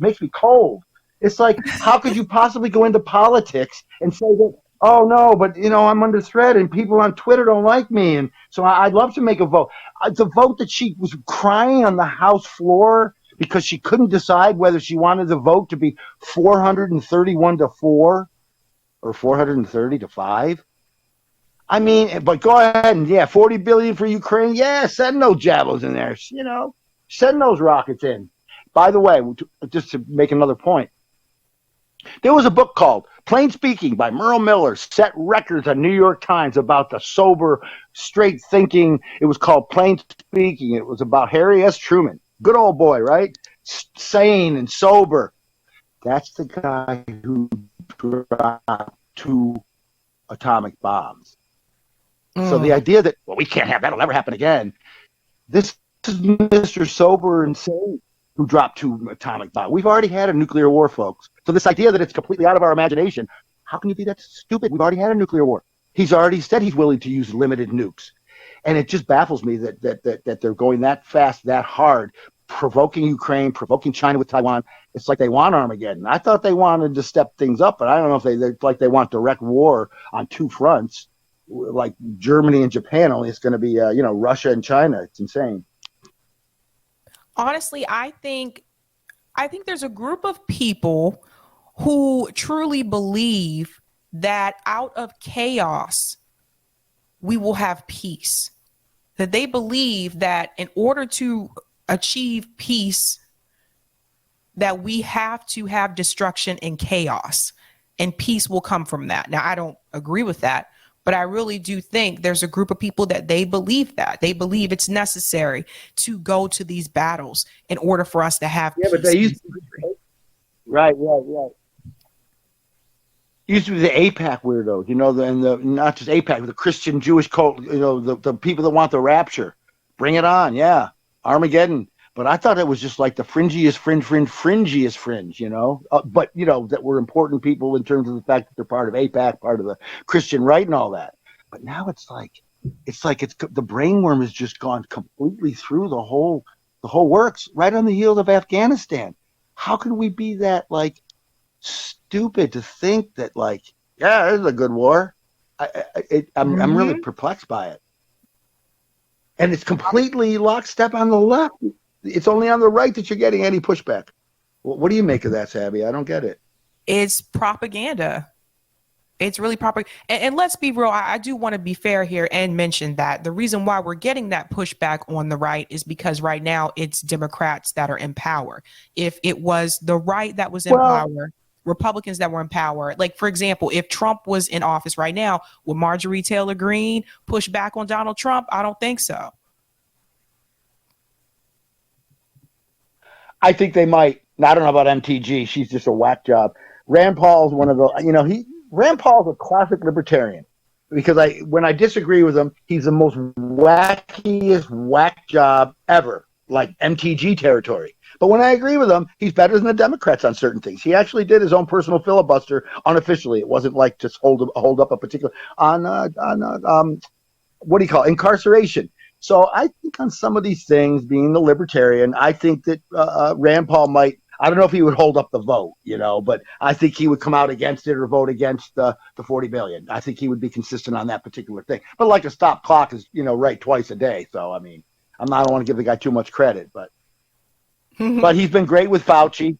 makes me cold. It's like, how could you possibly go into politics and say that, oh no, but I'm under threat and people on Twitter don't like me, and so I'd love to make a vote. The vote that she was crying on the House floor because she couldn't decide whether she wanted the vote to be 431 to 4 or 430 to 5. I mean, but go ahead and 40 billion for Ukraine. Yeah, send those javelins in there. Send those rockets in. By the way, just to make another point, there was a book called Plain Speaking by Merle Miller, set records on New York Times about the sober, straight thinking. It was called Plain Speaking. It was about Harry S. Truman. Good old boy, right? Sane and sober. That's the guy who dropped 2 atomic bombs. So the idea that, well, we can't have that'll never happen again. This is Mr. Sober and Sane who dropped 2 atomic bombs. We've already had a nuclear war, folks. So this idea that it's completely out of our imagination, how can you be that stupid? We've already had a nuclear war. He's already said he's willing to use limited nukes. And it just baffles me that they're going that fast, that hard, provoking Ukraine, provoking China with Taiwan. It's like they want Armageddon. I thought they wanted to step things up, but I don't know if they want direct war on 2 fronts, like Germany and Japan. Only it's going to be, Russia and China. It's insane. Honestly, I think there's a group of people who truly believe that out of chaos, we will have peace. That they believe that in order to achieve peace, that we have to have destruction and chaos, and peace will come from that. Now, I don't agree with that, but I really do think there's a group of people that they believe that. They believe it's necessary to go to these battles in order for us to have peace. But they used to, right. Used to be the AIPAC weirdos, and not just AIPAC, the Christian Jewish cult, the people that want the rapture. Bring it on, yeah. Armageddon. But I thought it was just like the fringiest fringe, but that were important people in terms of the fact that they're part of AIPAC, part of the Christian right and all that. But now it's like the brainworm has just gone completely through the whole works right on the heels of Afghanistan. How can we be that stupid to think that this is a good war? I'm really perplexed by it. And it's completely lockstep on the left. It's only on the right that you're getting any pushback. What do you make of that, Sabby? I don't get it. It's propaganda. It's really propaganda. And let's be real. I do want to be fair here and mention that the reason why we're getting that pushback on the right is because right now it's Democrats that are in power. If it was the right that was in power, Republicans that were in power, like, for example, if Trump was in office right now, would Marjorie Taylor Greene push back on Donald Trump? I don't think so. I think they might. Now, I don't know about MTG. She's just a whack job. Rand Paul's one of the, Rand Paul's a classic libertarian because when I disagree with him, he's the most wackiest whack job ever, like MTG territory. But when I agree with him, he's better than the Democrats on certain things. He actually did his own personal filibuster unofficially. It wasn't like just hold up a particular on what do you call it? Incarceration. So I think on some of these things, being the libertarian, I think that Rand Paul might. I don't know if he would hold up the vote, but I think he would come out against it or vote against the 40 billion. I think he would be consistent on that particular thing. But like a stop clock is, right twice a day. So, I mean, I don't want to give the guy too much credit, but he's been great with Fauci.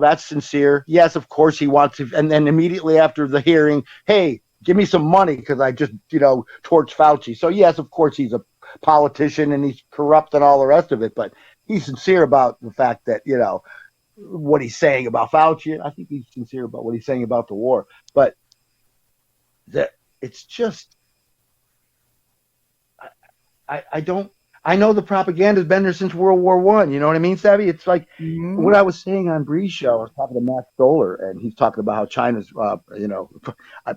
That's sincere. Yes, of course he wants to. And then immediately after the hearing, hey, give me some money because I just, torched Fauci. So, yes, of course he's a politician and he's corrupt and all the rest of it. But he's sincere about the fact that, what he's saying about Fauci. I think he's sincere about what he's saying about the war. But it's just, I know the propaganda's been there since World War I. You know what I mean, Sabby? It's like what I was saying on Bree's show. I was talking to Matt Stoller, and he's talking about how China's,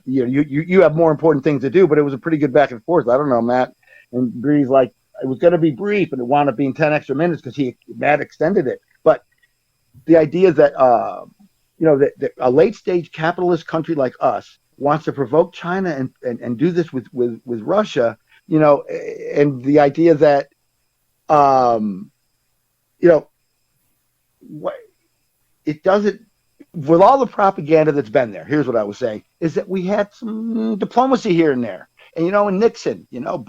you have more important things to do, but it was a pretty good back and forth. I don't know, Matt. And Bree's like, it was going to be brief, and it wound up being 10 extra minutes because Matt extended it. But the idea that, that a late-stage capitalist country like us wants to provoke China and do this with Russia, and the idea that, it doesn't, with all the propaganda that's been there, here's what I was saying, is that we had some diplomacy here and there. And, and Nixon,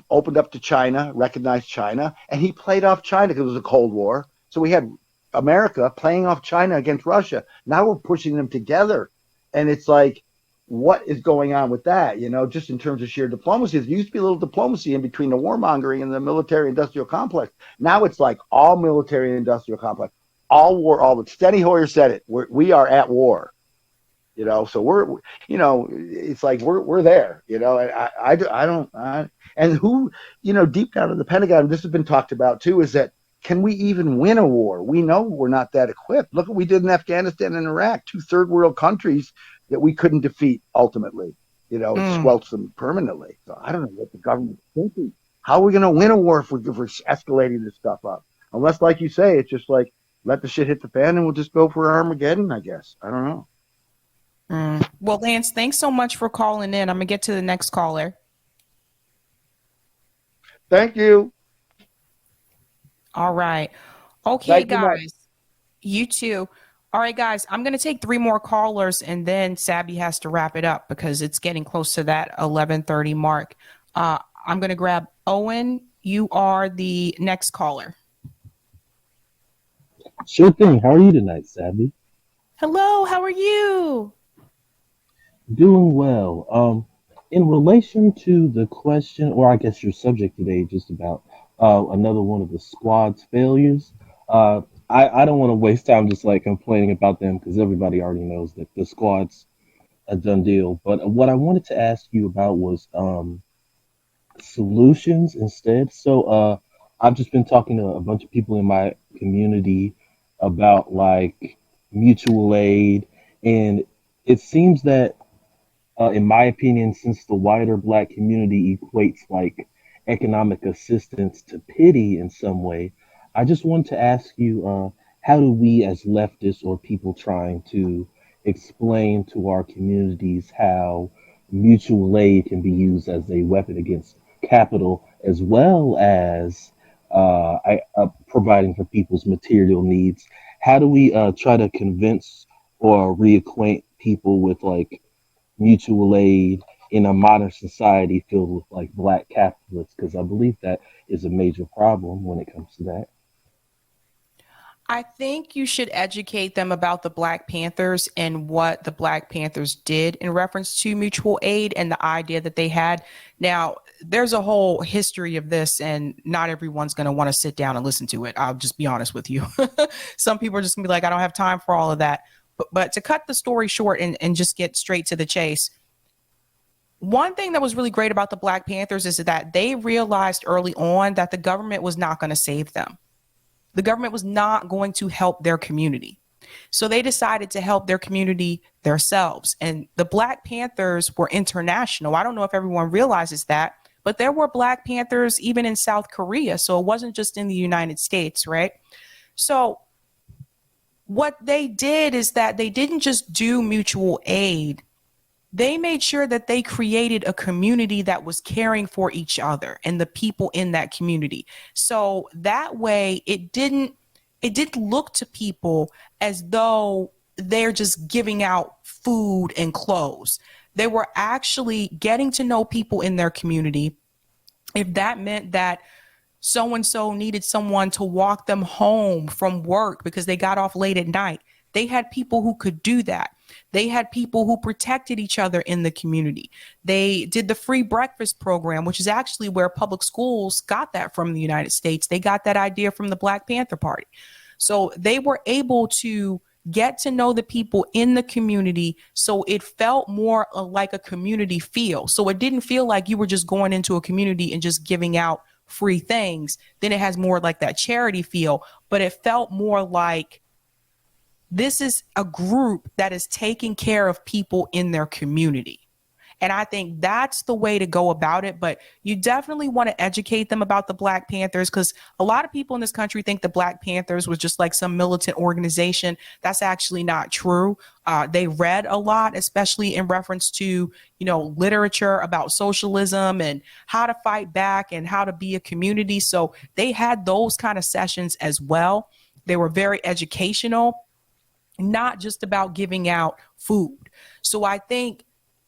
opened up to China, recognized China, and he played off China because it was a Cold War. So we had America playing off China against Russia. Now we're pushing them together. And it's like, what is going on with that? Just in terms of sheer diplomacy. There used to be a little diplomacy in between the warmongering and the military industrial complex. Now it's like all military and industrial complex, all war, all the Steny Hoyer said it. We are at war. So we're, it's like we're there, and and who, deep down in the Pentagon, this has been talked about too, is that can we even win a war? We know we're not that equipped. Look what we did in Afghanistan and Iraq, 2 third world countries that we couldn't defeat ultimately, squelch them permanently. So I don't know what the government's thinking. How are we going to win a war if we're escalating this stuff up? Unless, like you say, it's just like, let the shit hit the fan and we'll just go for Armageddon, I guess. I don't know. Well, Lance, thanks so much for calling in. I'm going to get to the next caller. Thank you. All right. Okay, Thank you, guys. You too. All right, guys. I'm going to take 3 more callers, and then Sabby has to wrap it up because it's getting close to that 11:30 mark. I'm going to grab Owen. You are the next caller. Sure thing. How are you tonight, Sabby? Hello. How are you? Doing well. In relation to the question, or I guess your subject today, just about another one of the squad's failures, I don't want to waste time just like complaining about them because everybody already knows that the squad's a done deal. But what I wanted to ask you about was solutions instead. So I've just been talking to a bunch of people in my community about like mutual aid, and it seems that in my opinion, since the wider Black community equates like economic assistance to pity in some way, I just wanted to ask you, how do we as leftists or people trying to explain to our communities how mutual aid can be used as a weapon against capital, as well as providing for people's material needs? How do we try to convince or reacquaint people with like mutual aid in a modern society filled with like Black capitalists? Because I believe that is a major problem when it comes to that. I think you should educate them about the Black Panthers and what the Black Panthers did in reference to mutual aid and the idea that they had. Now, there's a whole history of this, and not everyone's going to want to sit down and listen to it. I'll just be honest with you. Some people are just going to be like, I don't have time for all of that. But to cut the story short and just get straight to the chase, one thing that was really great about the Black Panthers is that they realized early on that the government was not going to save them. The government was not going to help their community. So they decided to help their community themselves. And the Black Panthers were international. I don't know if everyone realizes that, but there were Black Panthers even in South Korea. So it wasn't just in the United States, right? So what they did is that they didn't just do mutual aid. They made sure that they created a community that was caring for each other and the people in that community. So that way it didn't look to people as though they're just giving out food and clothes. They were actually getting to know people in their community. If that meant that so and so needed someone to walk them home from work because they got off late at night, they had people who could do that. They had people who protected each other in the community. They did the free breakfast program, which is actually where public schools got that from the United States. They got that idea from the Black Panther Party. So they were able to get to know the people in the community, so it felt more like a community feel. So it didn't feel like you were just going into a community and just giving out free things. Then it has more like that charity feel, but it felt more like this is a group that is taking care of people in their community. And I think that's the way to go about it. But you definitely want to educate them about the Black Panthers, because a lot of people in this country think the Black Panthers was just like some militant organization. That's actually not true. They read a lot, especially in reference to, literature about socialism and how to fight back and how to be a community. So they had those kind of sessions as well. They were very educational, not just about giving out food. So I think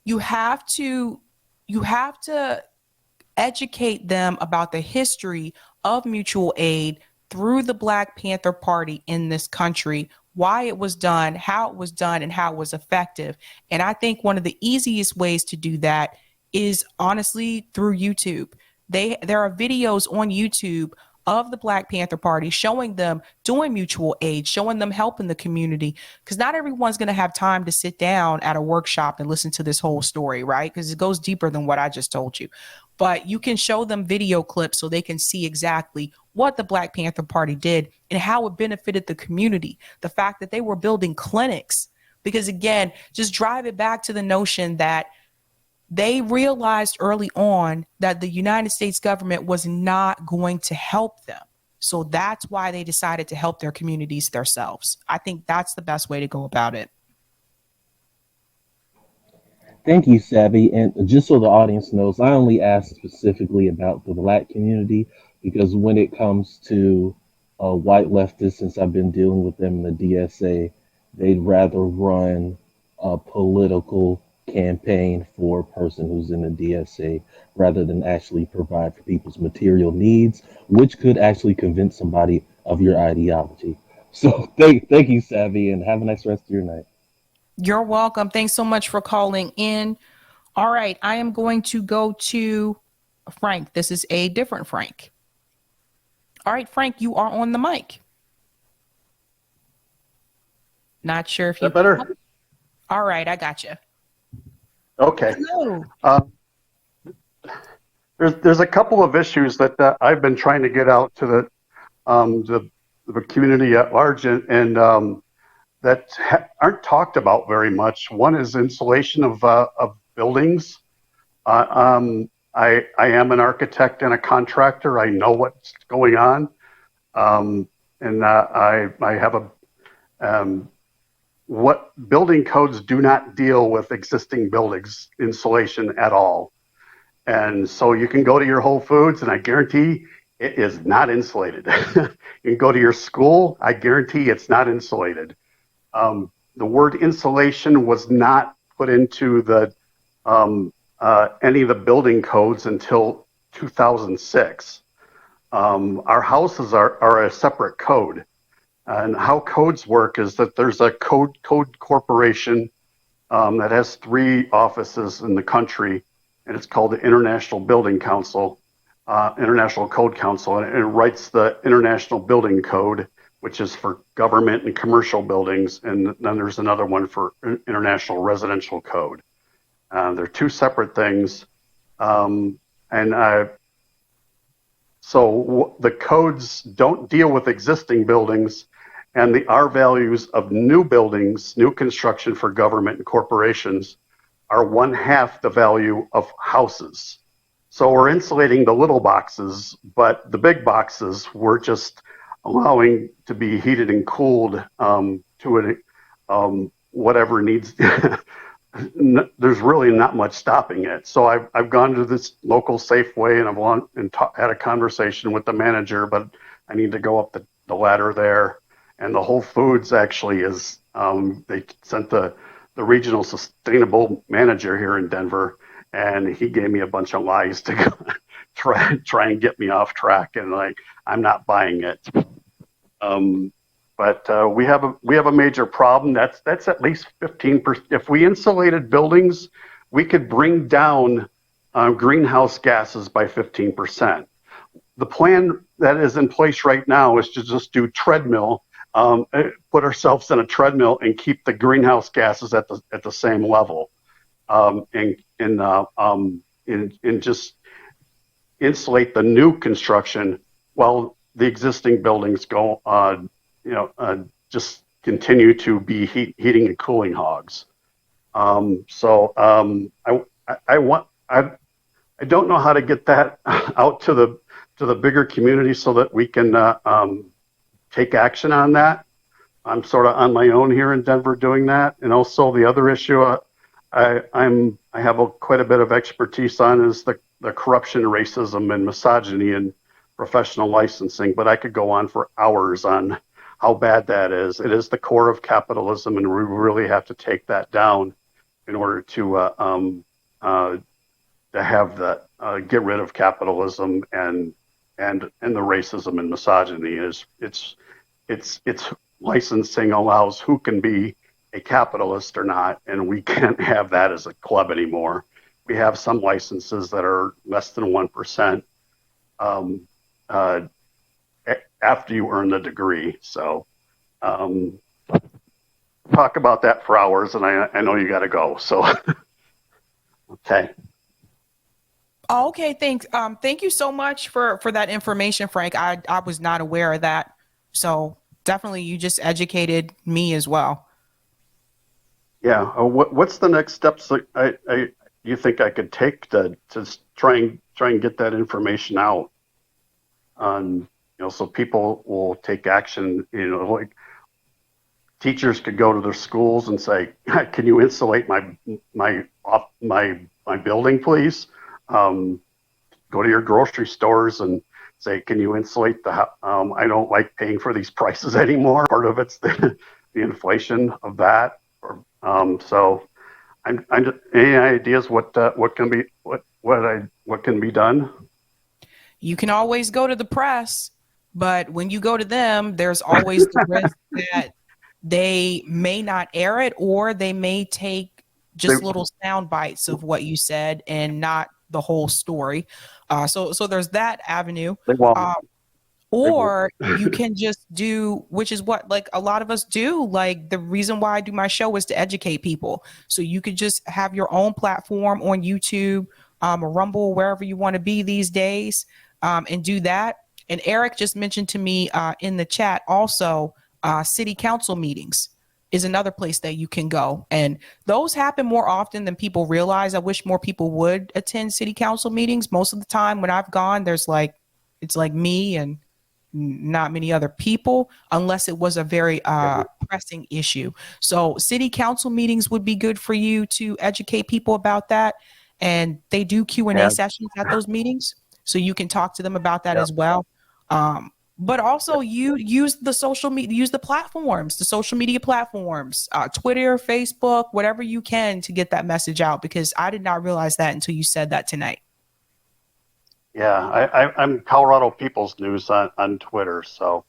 you have to educate them about the history of mutual aid through the Black Panther Party in this country, why it was done, how it was done, and how it was effective. And I think one of the easiest ways to do that is honestly through YouTube. There are videos on YouTube of the Black Panther Party showing them doing mutual aid, showing them helping the community, because not everyone's going to have time to sit down at a workshop and listen to this whole story, right? Because it goes deeper than what I just told you. But you can show them video clips so they can see exactly what the Black Panther Party did and how it benefited the community. The fact that they were building clinics, because again, just drive it back to the notion that they realized early on that the United States government was not going to help them. So that's why they decided to help their communities themselves. I think that's the best way to go about it. Thank you, Sabby. And just so the audience knows, I only asked specifically about the Black community because when it comes to white leftists, since I've been dealing with them in the DSA, they'd rather run a political campaign for a person who's in the DSA rather than actually provide for people's material needs, which could actually convince somebody of your ideology. So thank you, Sabby, and have a nice rest of your night. You're welcome. Thanks so much for calling in. All right, I am going to go to Frank. This is a different Frank. All right, Frank, you are on the mic. Not sure if you... Is that better? All right, I got you. Okay. Hello. There's a couple of issues that I've been trying to get out to the community at large and that aren't talked about very much. One is insulation of buildings. I am an architect and a contractor. I know what's going on, and I have what building codes do not deal with existing buildings insulation at all. And so you can go to your Whole Foods and I guarantee it is not insulated. You can go to your school, I guarantee it's not insulated. The word insulation was not put into the any of the building codes until 2006. Our houses are a separate code. And how codes work is that there's a code corporation that has 3 offices in the country, and it's called the International Building Council, International Code Council, and it writes the International Building Code, which is for government and commercial buildings, and then there's another one for International Residential Code. They're 2 separate things, so the codes don't deal with existing buildings, and the R values of new buildings, new construction for government and corporations are 1/2 the value of houses. So we're insulating the little boxes, but the big boxes we're just allowing to be heated and cooled to whatever needs. There's really not much stopping it. So I've gone to this local Safeway and had a conversation with the manager, but I need to go up the ladder there. And the Whole Foods actually is, they sent the regional sustainable manager here in Denver, and he gave me a bunch of lies to go try and get me off track, and like, I'm not buying it. But we have a major problem. That's at least 15%. If we insulated buildings, we could bring down greenhouse gases by 15%. The plan that is in place right now is to just do treadmill, put ourselves in a treadmill and keep the greenhouse gases at the same level, and just insulate the new construction while the existing buildings go just continue to be heating and cooling hogs. I don't know how to get that out to the bigger community so that we can take action on that. I'm sort of on my own here in Denver doing that. And also the other issue I have quite a bit of expertise on is the corruption, racism, and misogyny in professional licensing. But I could go on for hours on how bad that is. It is the core of capitalism, and we really have to take that down in order to have the get rid of capitalism and the racism and misogyny. It's licensing allows who can be a capitalist or not, and we can't have that as a club anymore. We have some licenses that are less than 1%. After you earn the degree. So talk about that for hours, and I know you got to go. So, okay. Okay, thanks. Thank you so much for that information, Frank. I was not aware of that. So definitely you just educated me as well. Yeah. What's the next steps you think I could take to try and get that information out? So people will take action. Like teachers could go to their schools and say, "Can you insulate my building, please?" Go to your grocery stores and say, "Can you insulate the? I don't like paying for these prices anymore." Part of it's the inflation of that. So, any ideas what can be done? You can always go to the press, but when you go to them, there's always the risk that they may not air it, or they may take just little sound bites of what you said and not the whole story. So there's that avenue. Or you can just do, which is what like a lot of us do. Like the reason why I do my show is to educate people. So you could just have your own platform on YouTube, or Rumble, wherever you want to be these days, and do that. And Eric just mentioned to me in the chat also, city council meetings is another place that you can go. And those happen more often than people realize. I wish more people would attend city council meetings. Most of the time when I've gone, it's like me and not many other people, unless it was a very pressing issue. So city council meetings would be good for you to educate people about that. And they do Q&A sessions at those meetings. So you can talk to them about that as well. But also you use the social media, use the platforms, the social media platforms, Twitter, Facebook, whatever you can to get that message out, because I did not realize that until you said that tonight. Yeah, I'm Colorado People's News on Twitter, so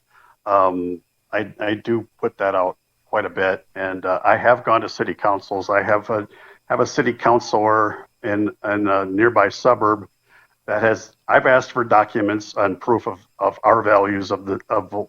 I do put that out quite a bit, and I have gone to city councils. I have a city councilor in a nearby suburb that I've asked for documents on proof of our values of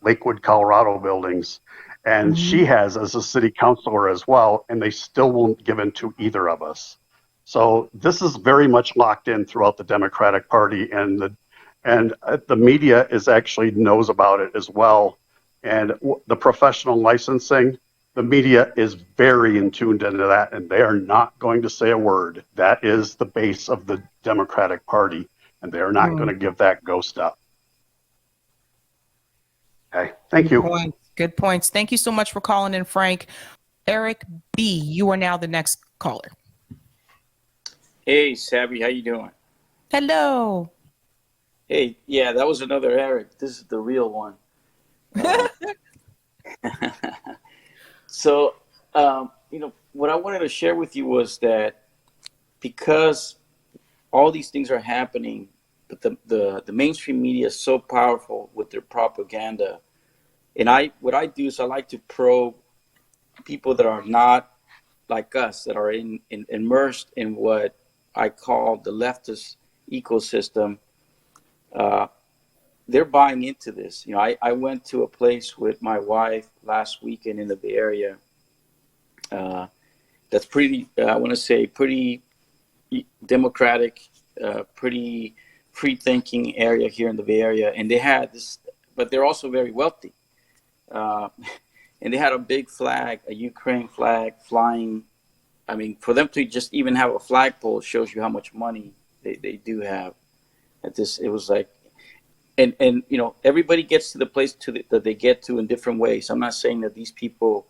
Lakewood, Colorado buildings, and she has as a city councilor as well, and they still won't give in to either of us. So this is very much locked in throughout the Democratic Party, and the media actually knows about it as well. And the professional licensing, the media is very in tuned into that, and they are not going to say a word. That is the base of the Democratic Party, and they are not going to give that ghost up. Okay, thank Good you. points. Good points. Thank you so much for calling in, Frank. Eric B., you are now the next caller. Hey, Sabby, how you doing? Hello. Hey, yeah, that was another Eric. This is the real one. So, what I wanted to share with you was that because all these things are happening, but the mainstream media is so powerful with their propaganda. And what I do is I like to probe people that are not like us, that are immersed in what I call the leftist ecosystem. They're buying into this. I went to a place with my wife last weekend in the Bay Area. That's pretty, I want to say, pretty democratic, pretty free-thinking area here in the Bay Area. And they had this, but they're also very wealthy. And they had a big flag, a Ukraine flag flying. I mean, for them to just even have a flagpole shows you how much money they do have. At this, it was like, and everybody gets to the place that they get to in different ways. I'm not saying that these people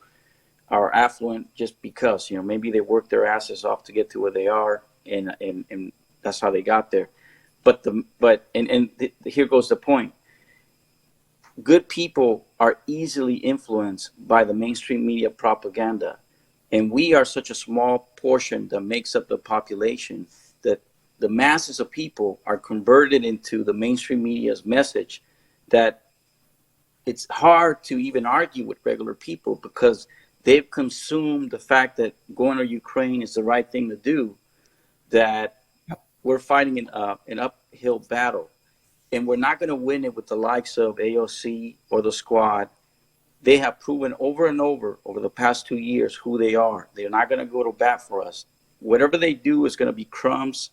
are affluent just because, maybe they work their asses off to get to where they are, and that's how they got there. But here goes the point. Good people are easily influenced by the mainstream media propaganda. And we are such a small portion that makes up the population that the masses of people are converted into the mainstream media's message, that it's hard to even argue with regular people because they've consumed the fact that going to Ukraine is the right thing to do, that we're fighting an uphill battle. And we're not going to win it with the likes of AOC or the squad. They have proven over and over the past 2 years who they are. They're not going to go to bat for us. Whatever they do is going to be crumbs,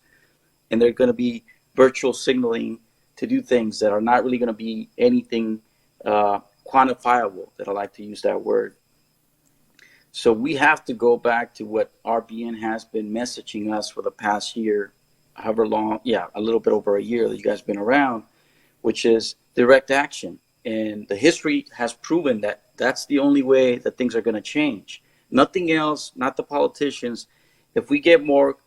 and they're going to be virtual signaling to do things that are not really going to be anything quantifiable, that I like to use that word. So we have to go back to what RBN has been messaging us for the past year, however long, a little bit over a year that you guys have been around, which is direct action. And the history has proven that that's the only way that things are going to change. Nothing else, not the politicians. If we get more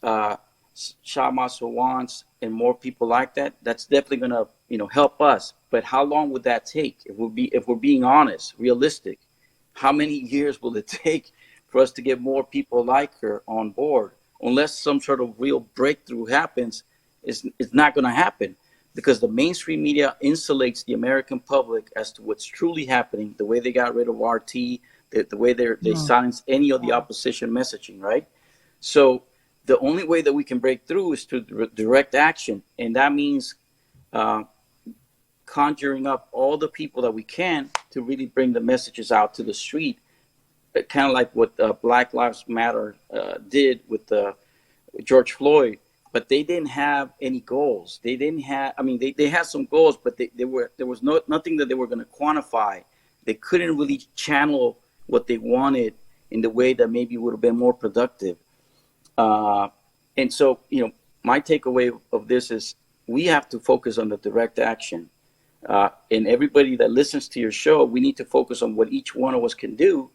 Shah Masawans and more people like that, that's definitely going to help us. But how long would that take? If we're being honest, realistic, how many years will it take for us to get more people like her on board? Unless some sort of real breakthrough happens, it's not going to happen, because the mainstream media insulates the American public as to what's truly happening, the way they got rid of RT, the way they silence any of the opposition messaging, right? So the only way that we can break through is through direct action. And that means conjuring up all the people that we can to really bring the messages out to the street, kind of like what Black Lives Matter did with George Floyd. But they didn't have any goals. They didn't have, they had some goals, but there was nothing that they were going to quantify. They couldn't really channel what they wanted in the way that maybe would have been more productive. And so, my takeaway of this is we have to focus on the direct action. And everybody that listens to your show, we need to focus on what each one of us can do.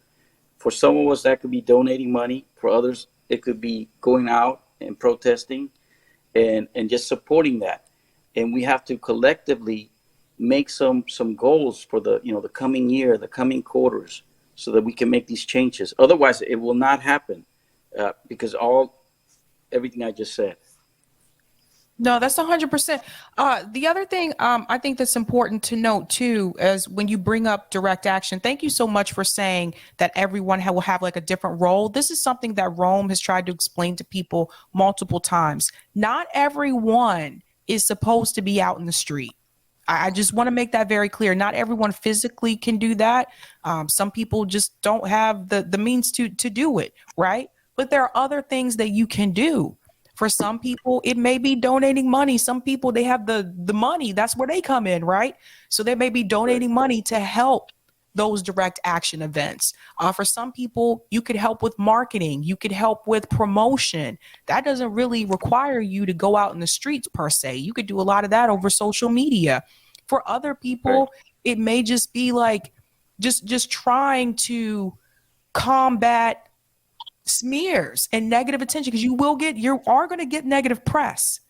For some of us, that could be donating money. For others, it could be going out and protesting and just supporting that. And we have to collectively make some goals for the coming year, the coming quarters, so that we can make these changes. Otherwise, it will not happen because everything I just said. No, that's 100%. The other thing I think that's important to note too is when you bring up direct action. Thank you so much for saying that everyone will have like a different role. This is something that Rome has tried to explain to people multiple times. Not everyone is supposed to be out in the street. I just want to make that very clear. Not everyone physically can do that. Some people just don't have the means to do it, right? But there are other things that you can do. For some people, it may be donating money. Some people, they have the money. That's where they come in, right? So they may be donating money to help those direct action events. For some people, you could help with marketing. You could help with promotion. That doesn't really require you to go out in the streets per se. You could do a lot of that over social media. For other people, it may just be like just trying to combat smears and negative attention, because you are going to get negative press.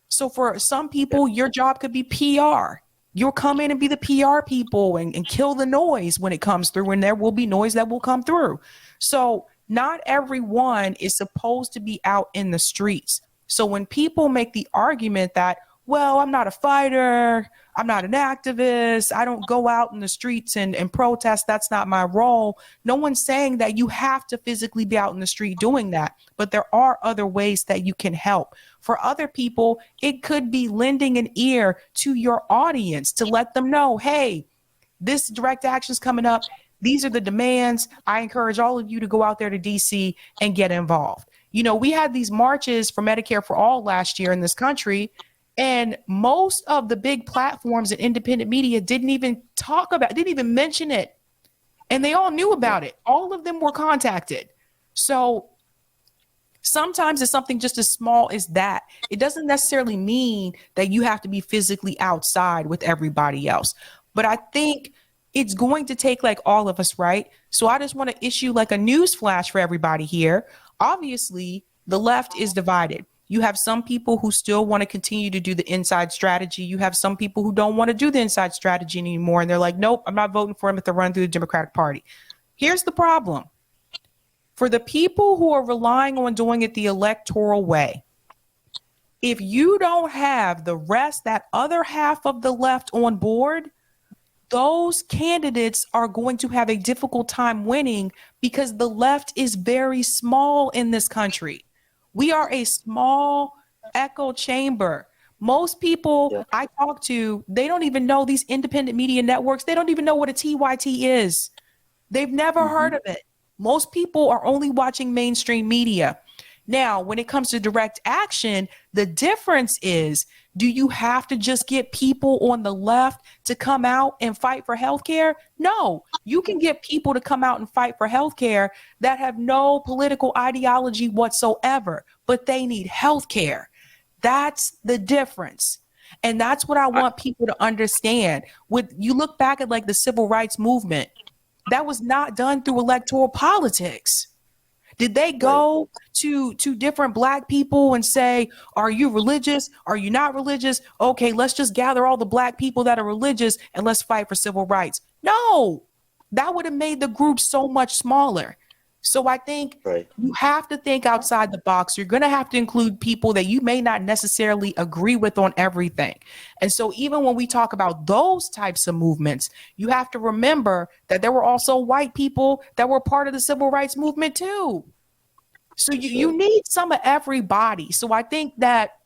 So for some people, your job could be PR. You'll come in and be the PR people and kill the noise when it comes through, and there will be noise that will come through. So not everyone is supposed to be out in the streets. So when people make the argument that, well, I'm not a fighter, I'm not an activist, I don't go out in the streets and protest, that's not my role. No one's saying that you have to physically be out in the street doing that, but there are other ways that you can help. For other people, it could be lending an ear to your audience to let them know, hey, this direct action is coming up. These are the demands. I encourage all of you to go out there to DC and get involved. You know, we had these marches for Medicare for All last year in this country, and most of the big platforms and independent media didn't even mention it. And they all knew about it. All of them were contacted. So sometimes it's something just as small as that. It doesn't necessarily mean that you have to be physically outside with everybody else. But I think it's going to take like all of us, right? So I just want to issue like a news flash for everybody here. Obviously, the left is divided. You have some people who still want to continue to do the inside strategy. You have some people who don't want to do the inside strategy anymore. And they're like, nope, I'm not voting for him if they run through the Democratic Party. Here's the problem. For the people who are relying on doing it the electoral way, if you don't have the rest, that other half of the left on board, those candidates are going to have a difficult time winning because the left is very small in this country. We are a small echo chamber. Most people I talk to, they don't even know these independent media networks. They don't even know what a TYT is. They've never heard of it. Most people are only watching mainstream media. Now, when it comes to direct action, the difference is, do you have to just get people on the left to come out and fight for healthcare? No, you can get people to come out and fight for healthcare that have no political ideology whatsoever, but they need healthcare. That's the difference. And that's what I want people to understand. You look back at like the civil rights movement, that was not done through electoral politics. Did they go to different Black people and say, are you religious? Are you not religious? Okay, let's just gather all the Black people that are religious and let's fight for civil rights. No, that would have made the group so much smaller. So I think you have to think outside the box. You're going to have to include people that you may not necessarily agree with on everything. And so even when we talk about those types of movements, you have to remember that there were also white people that were part of the civil rights movement too. So you need some of everybody. So I think that,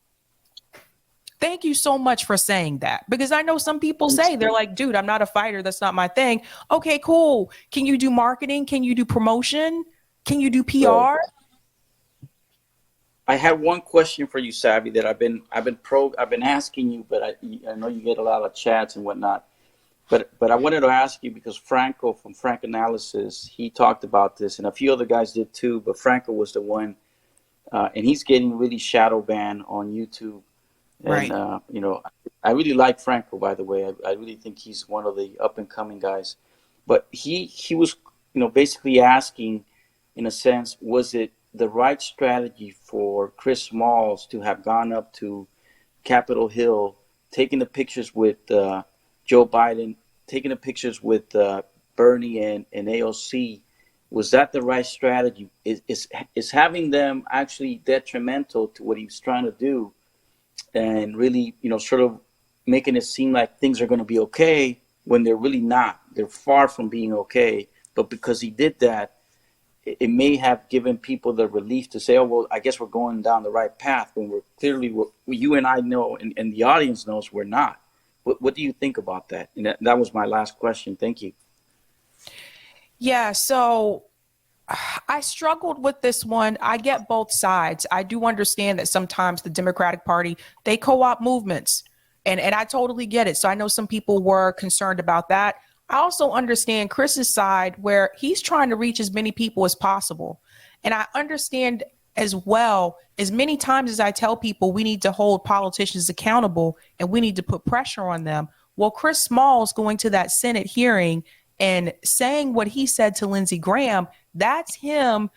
thank you so much for saying that, because I know some people say, they're like, dude, I'm not a fighter. That's not my thing. Okay, cool. Can you do marketing? Can you do promotion? Can you do PR? I have one question for you, Sabby, that I've been asking you, but I know you get a lot of chats and whatnot. But I wanted to ask you because Franco from Frank Analysis, he talked about this, and a few other guys did too. But Franco was the one, and he's getting really shadow banned on YouTube. And, you know, I really like Franco, by the way. I really think he's one of the up and coming guys. But he was, you know, basically asking, in a sense, was it the right strategy for Chris Smalls to have gone up to Capitol Hill, taking the pictures with Joe Biden, taking the pictures with Bernie and AOC? Was that the right strategy? Is having them actually detrimental to what he was trying to do? And really, you know, sort of making it seem like things are going to be okay when they're really not. They're far from being okay. But because he did that, it may have given people the relief to say, oh, well, I guess we're going down the right path when we're clearly, you and I know, and the audience knows we're not. What do you think about that? And that was my last question. Thank you. Yeah, so I struggled with this one. I get both sides. I do understand that sometimes the Democratic Party, they co-opt movements, and I totally get it. So I know some people were concerned about that. I also understand Chris's side where he's trying to reach as many people as possible. And I understand as well, as many times as I tell people we need to hold politicians accountable and we need to put pressure on them. Well, Chris Smalls going to that Senate hearing and saying what he said to Lindsey Graham, that's him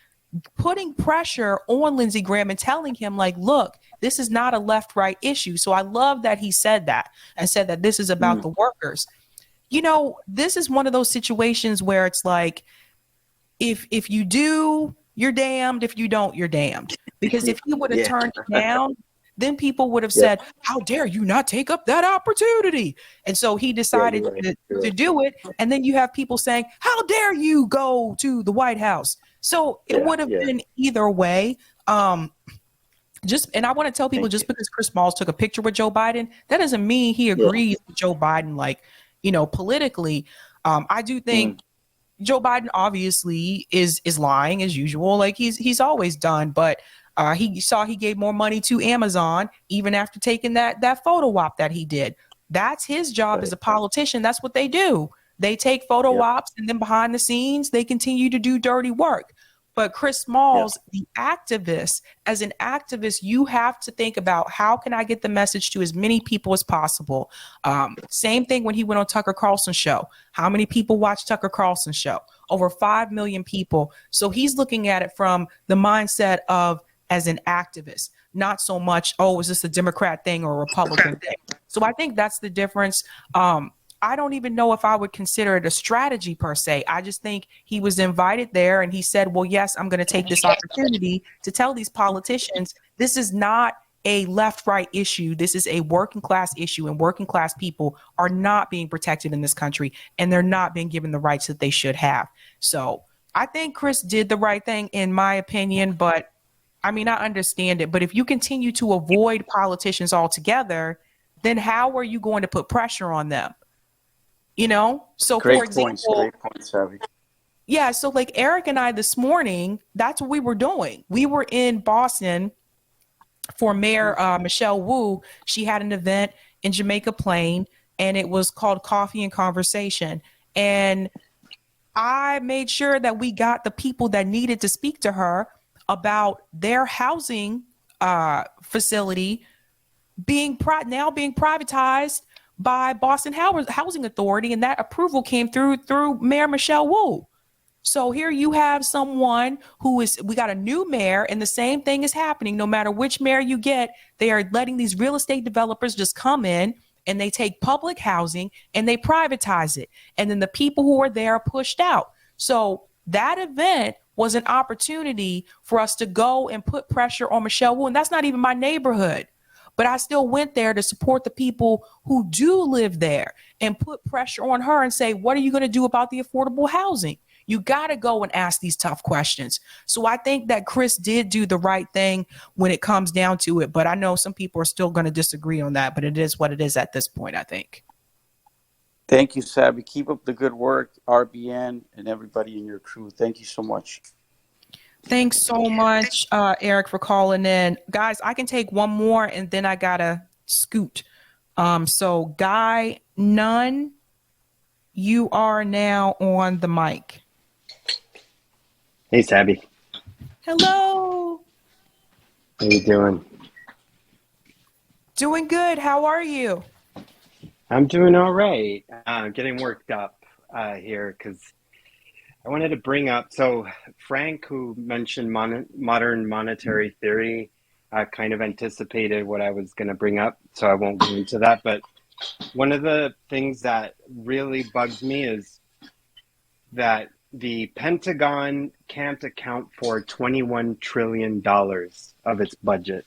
putting pressure on Lindsey Graham and telling him, like, look, this is not a left-right issue. So I love that he said that and said that this is about the workers. You know, this is one of those situations where it's like, if you do, you're damned. If you don't, you're damned. Because if he would have turned it down, then people would have said, how dare you not take up that opportunity? And so he decided to do it. And then you have people saying, how dare you go to the White House? So it would have been either way. And I want to tell people, just because Chris Smalls took a picture with Joe Biden, that doesn't mean he agrees with Joe Biden, like, you know, politically. I do think Joe Biden obviously is lying as usual, like he's always done. But he gave more money to Amazon even after taking that photo op that he did. That's his job as a politician. That's what they do. They take photo ops, and then behind the scenes, they continue to do dirty work. But Chris Smalls, the activist, as an activist, you have to think about, how can I get the message to as many people as possible? Same thing when he went on Tucker Carlson's show. How many people watch Tucker Carlson's show? Over 5 million people. So he's looking at it from the mindset of, as an activist, not so much, oh, is this a Democrat thing or a Republican thing? So I think that's the difference. I don't even know if I would consider it a strategy per se. I just think he was invited there and he said, well, yes, I'm going to take this opportunity to tell these politicians, this is not a left-right issue. This is a working class issue, and working class people are not being protected in this country, and they're not being given the rights that they should have. So I think Chris did the right thing, in my opinion, but I mean, I understand it. But if you continue to avoid politicians altogether, then how are you going to put pressure on them? You know, so for example, great points, Sabby. Yeah, so like Eric and I this morning, that's what we were doing. We were in Boston for Mayor Michelle Wu. She had an event in Jamaica Plain, and it was called Coffee and Conversation. And I made sure that we got the people that needed to speak to her about their housing facility being now being privatized by Boston Housing Authority, and that approval came through Mayor Michelle Wu. So here you have someone we got a new mayor, and the same thing is happening. No matter which mayor you get, they are letting these real estate developers just come in and they take public housing and they privatize it. And then the people who are there are pushed out. So that event was an opportunity for us to go and put pressure on Michelle Wu. And that's not even my neighborhood. But I still went there to support the people who do live there and put pressure on her and say, what are you going to do about the affordable housing? You got to go and ask these tough questions. So I think that Chris did do the right thing when it comes down to it. But I know some people are still going to disagree on that. But it is what it is at this point, I think. Thank you, Sabby. Keep up the good work, RBN, and everybody in your crew. Thank you so much. Thanks so much, Eric, for calling in. Guys, I can take one more and then I got to scoot. So Guy Nunn, you are now on the mic. Hey, Sabby. Hello. How you doing? Doing good. How are you? I'm doing all right. Getting worked up here because I wanted to bring up, so Frank, who mentioned modern monetary theory, kind of anticipated what I was going to bring up, so I won't go into that. But one of the things that really bugs me is that the Pentagon can't account for $21 trillion of its budget.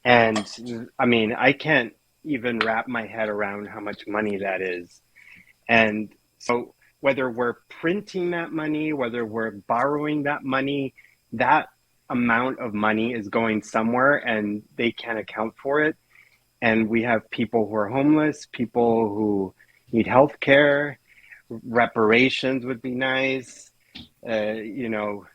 And I mean, I can't even wrap my head around how much money that is. And so whether we're printing that money, whether we're borrowing that money, that amount of money is going somewhere and they can't account for it. And we have people who are homeless, people who need health care, reparations would be nice, you know,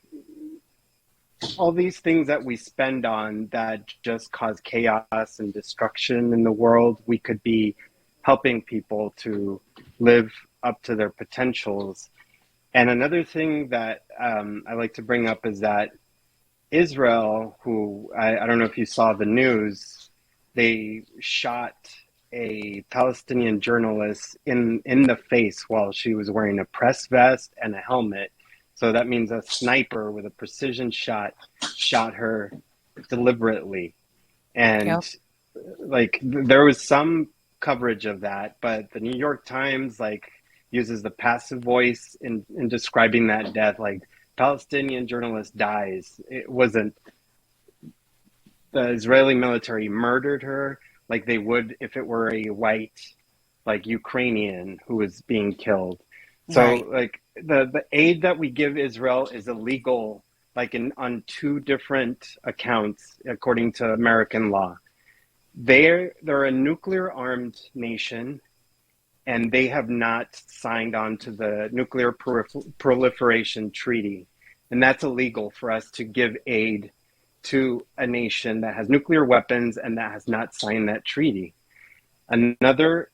all these things that we spend on that just cause chaos and destruction in the world. We could be helping people to live up to their potentials. And another thing that I like to bring up is that Israel, who I don't know if you saw the news, they shot a Palestinian journalist in the face while she was wearing a press vest and a helmet. So that means a sniper with a precision shot shot her deliberately. And Yep. like there was some coverage of that, but the New York Times like uses the passive voice in describing that death, like Palestinian journalist dies. It wasn't the Israeli military murdered her like they would if it were a white, like Ukrainian who was being killed. So Right. like the aid that we give Israel is illegal, like on two different accounts according to American law. They're a nuclear armed nation, and they have not signed on to the nuclear proliferation treaty. And that's illegal for us to give aid to a nation that has nuclear weapons and that has not signed that treaty. Another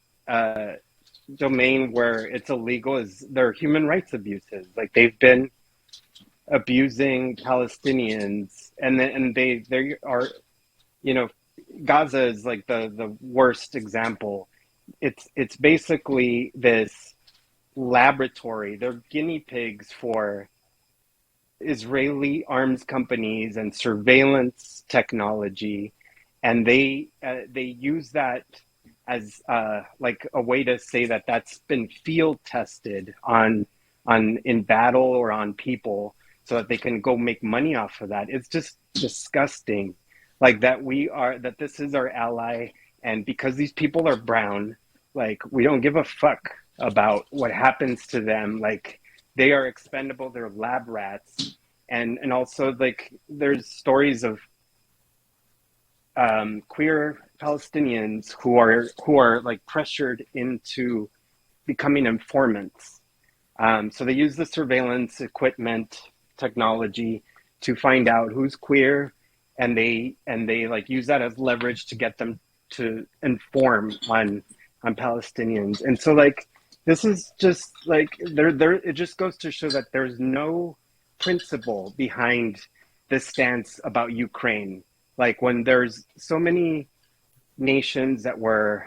domain where it's illegal is their human rights abuses. Like they've been abusing Palestinians, and they are, you know, Gaza is like the worst example. It's basically this laboratory. They're guinea pigs for Israeli arms companies and surveillance technology, and they use that as like a way to say that that's been field tested on in battle or on people, so that they can go make money off of that. It's just disgusting. Like that this is our ally, and because these people are brown, like we don't give a fuck about what happens to them. Like they are expendable, they're lab rats. And also like there's stories of queer Palestinians who are like pressured into becoming informants. So they use the surveillance equipment technology to find out who's queer, and they like use that as leverage to get them to inform on Palestinians. And so like this is just like there it just goes to show that there's no principle behind this stance about Ukraine. Like when there's so many nations that we're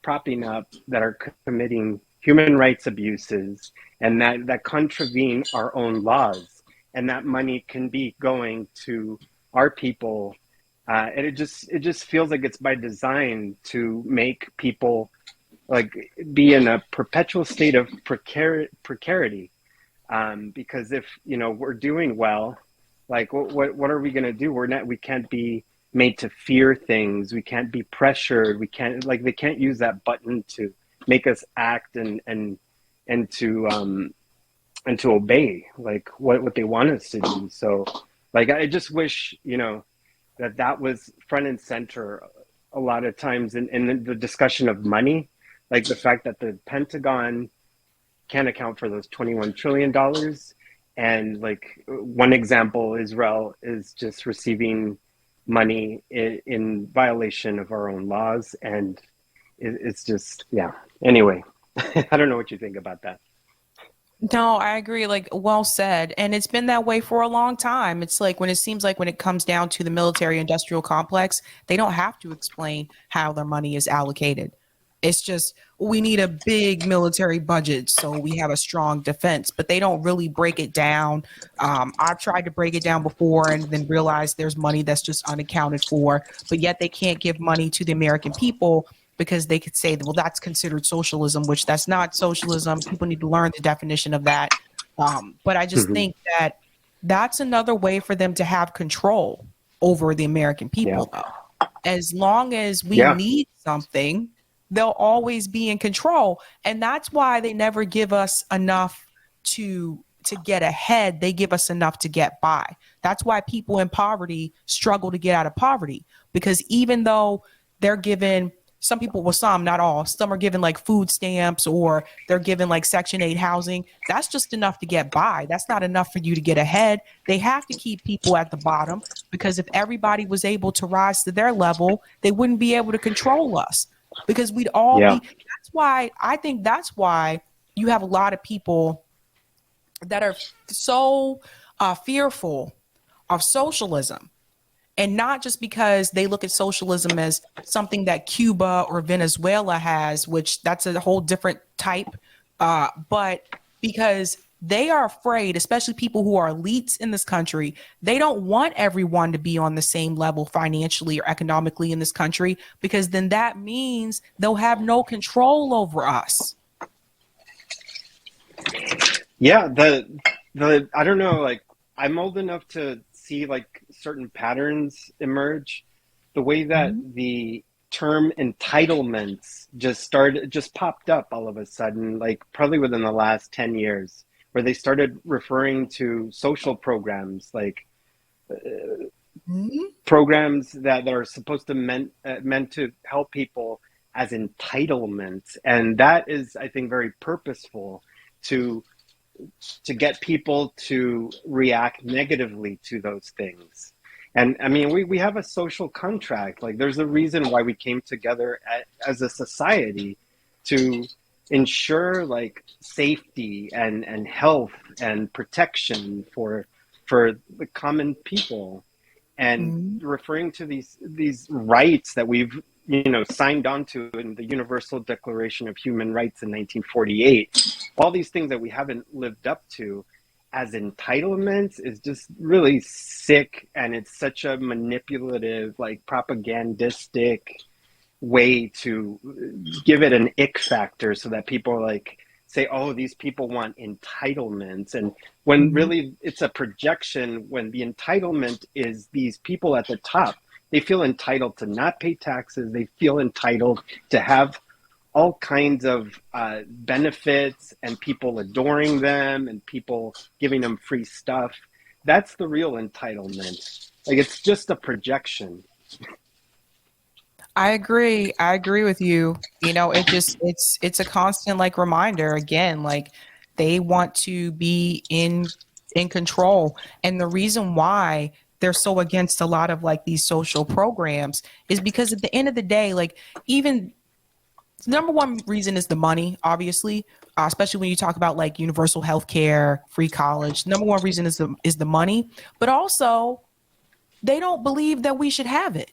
propping up that are committing human rights abuses and that contravene our own laws, and that money can be going to our people, and it just feels like it's by design to make people like be in a perpetual state of precarity. Because if we're doing well, like what are we going to do? We can't be made to fear things. We can't be pressured. We can't they can't use that button to make us act and to obey like what they want us to do. So like I just wish that was front and center a lot of times in the discussion of money, like the fact that the Pentagon can't account for those $21 trillion. And like one example, Israel is just receiving money in violation of our own laws. And it's just, yeah. Anyway, I don't know what you think about that. No, I agree. Like, well said. And it's been that way for a long time. It's like when it seems like when it comes down to the military industrial complex, they don't have to explain how their money is allocated. It's just, we need a big military budget so we have a strong defense, but they don't really break it down. I've tried to break it down before and then realized there's money that's just unaccounted for, but yet they can't give money to the American people because they could say, well, that's considered socialism, which that's not socialism. People need to learn the definition of that. But I just think that that's another way for them to have control over the American people. Though. As long as we need something, they'll always be in control. And that's why they never give us enough to get ahead. They give us enough to get by. That's why people in poverty struggle to get out of poverty, because even though they're given, some people, well, some, not all, some are given like food stamps or they're given like Section 8 housing. That's just enough to get by. That's not enough for you to get ahead. They have to keep people at the bottom, because if everybody was able to rise to their level, they wouldn't be able to control us, because we'd all be. That's why I think that's why you have a lot of people that are so fearful of socialism. And not just because they look at socialism as something that Cuba or Venezuela has, which that's a whole different type, but because they are afraid, especially people who are elites in this country, they don't want everyone to be on the same level financially or economically in this country, because then that means they'll have no control over us. Yeah, the I don't know, like I'm old enough to see like certain patterns emerge. The way that the term entitlements just popped up all of a sudden, like probably within the last 10 years, where they started referring to social programs like programs that are supposed to meant to help people as entitlements. And that is, I think, very purposeful to get people to react negatively to those things. And I mean, we have a social contract. Like there's a reason why we came together as a society to ensure like safety and health and protection for the common people. And referring to these rights that we've signed on to in the Universal Declaration of Human Rights in 1948, all these things that we haven't lived up to as entitlements is just really sick. And it's such a manipulative, like propagandistic way to give it an ick factor so that people like say, oh, these people want entitlements. And when really it's a projection, when the entitlement is these people at the top, they feel entitled to not pay taxes. They feel entitled to have all kinds of benefits and people adoring them and people giving them free stuff. That's the real entitlement. Like it's just a projection. I agree. I agree with you. It's a constant like reminder again, like they want to be in control. And the reason why they're so against a lot of like these social programs is because at the end of the day, like even the number one reason is the money, obviously, especially when you talk about like universal health care, free college. Number one reason is the money, but also they don't believe that we should have it.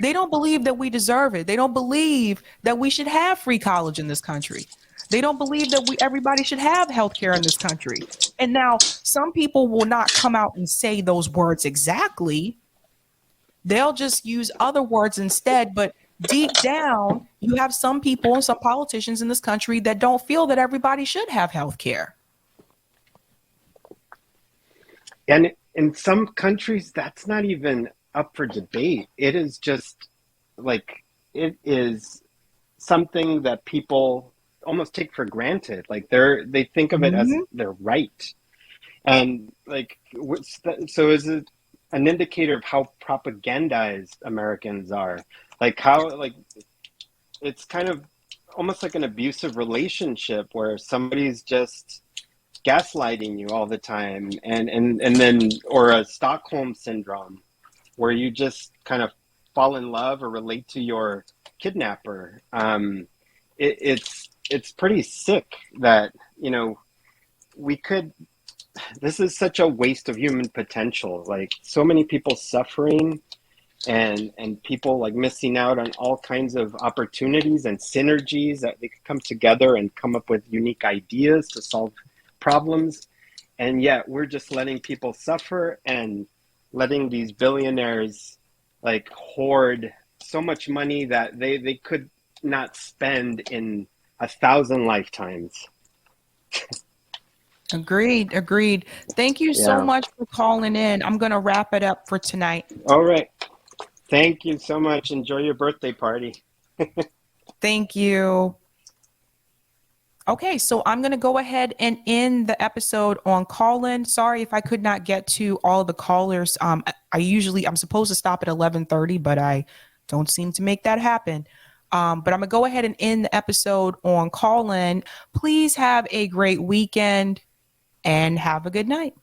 They don't believe that we deserve it. They don't believe that we should have free college in this country. They don't believe that everybody should have healthcare in this country. And now some people will not come out and say those words exactly. They'll just use other words instead. But deep down, you have some people and some politicians in this country that don't feel that everybody should have healthcare. And in some countries, that's not even up for debate. It is just like, it is something that people almost take for granted. Like they think of it as their right. And like, so is it an indicator of how propagandized Americans are? Like how, like, it's kind of almost like an abusive relationship where somebody's just gaslighting you all the time. And then, or a Stockholm syndrome, where you just kind of fall in love or relate to your kidnapper. It's pretty sick that, this is such a waste of human potential. Like so many people suffering and people like missing out on all kinds of opportunities and synergies that they could come together and come up with unique ideas to solve problems. And yet we're just letting people suffer and letting these billionaires like hoard so much money that they could not spend in 1,000 lifetimes. Agreed. Thank you so much for calling in. I'm going to wrap it up for tonight. All right. Thank you so much. Enjoy your birthday party. Thank you. Okay, so I'm going to go ahead and end the episode on call-in. Sorry if I could not get to all of the callers. I'm supposed to stop at 11:30, but I don't seem to make that happen. But I'm going to go ahead and end the episode on call-in. Please have a great weekend and have a good night.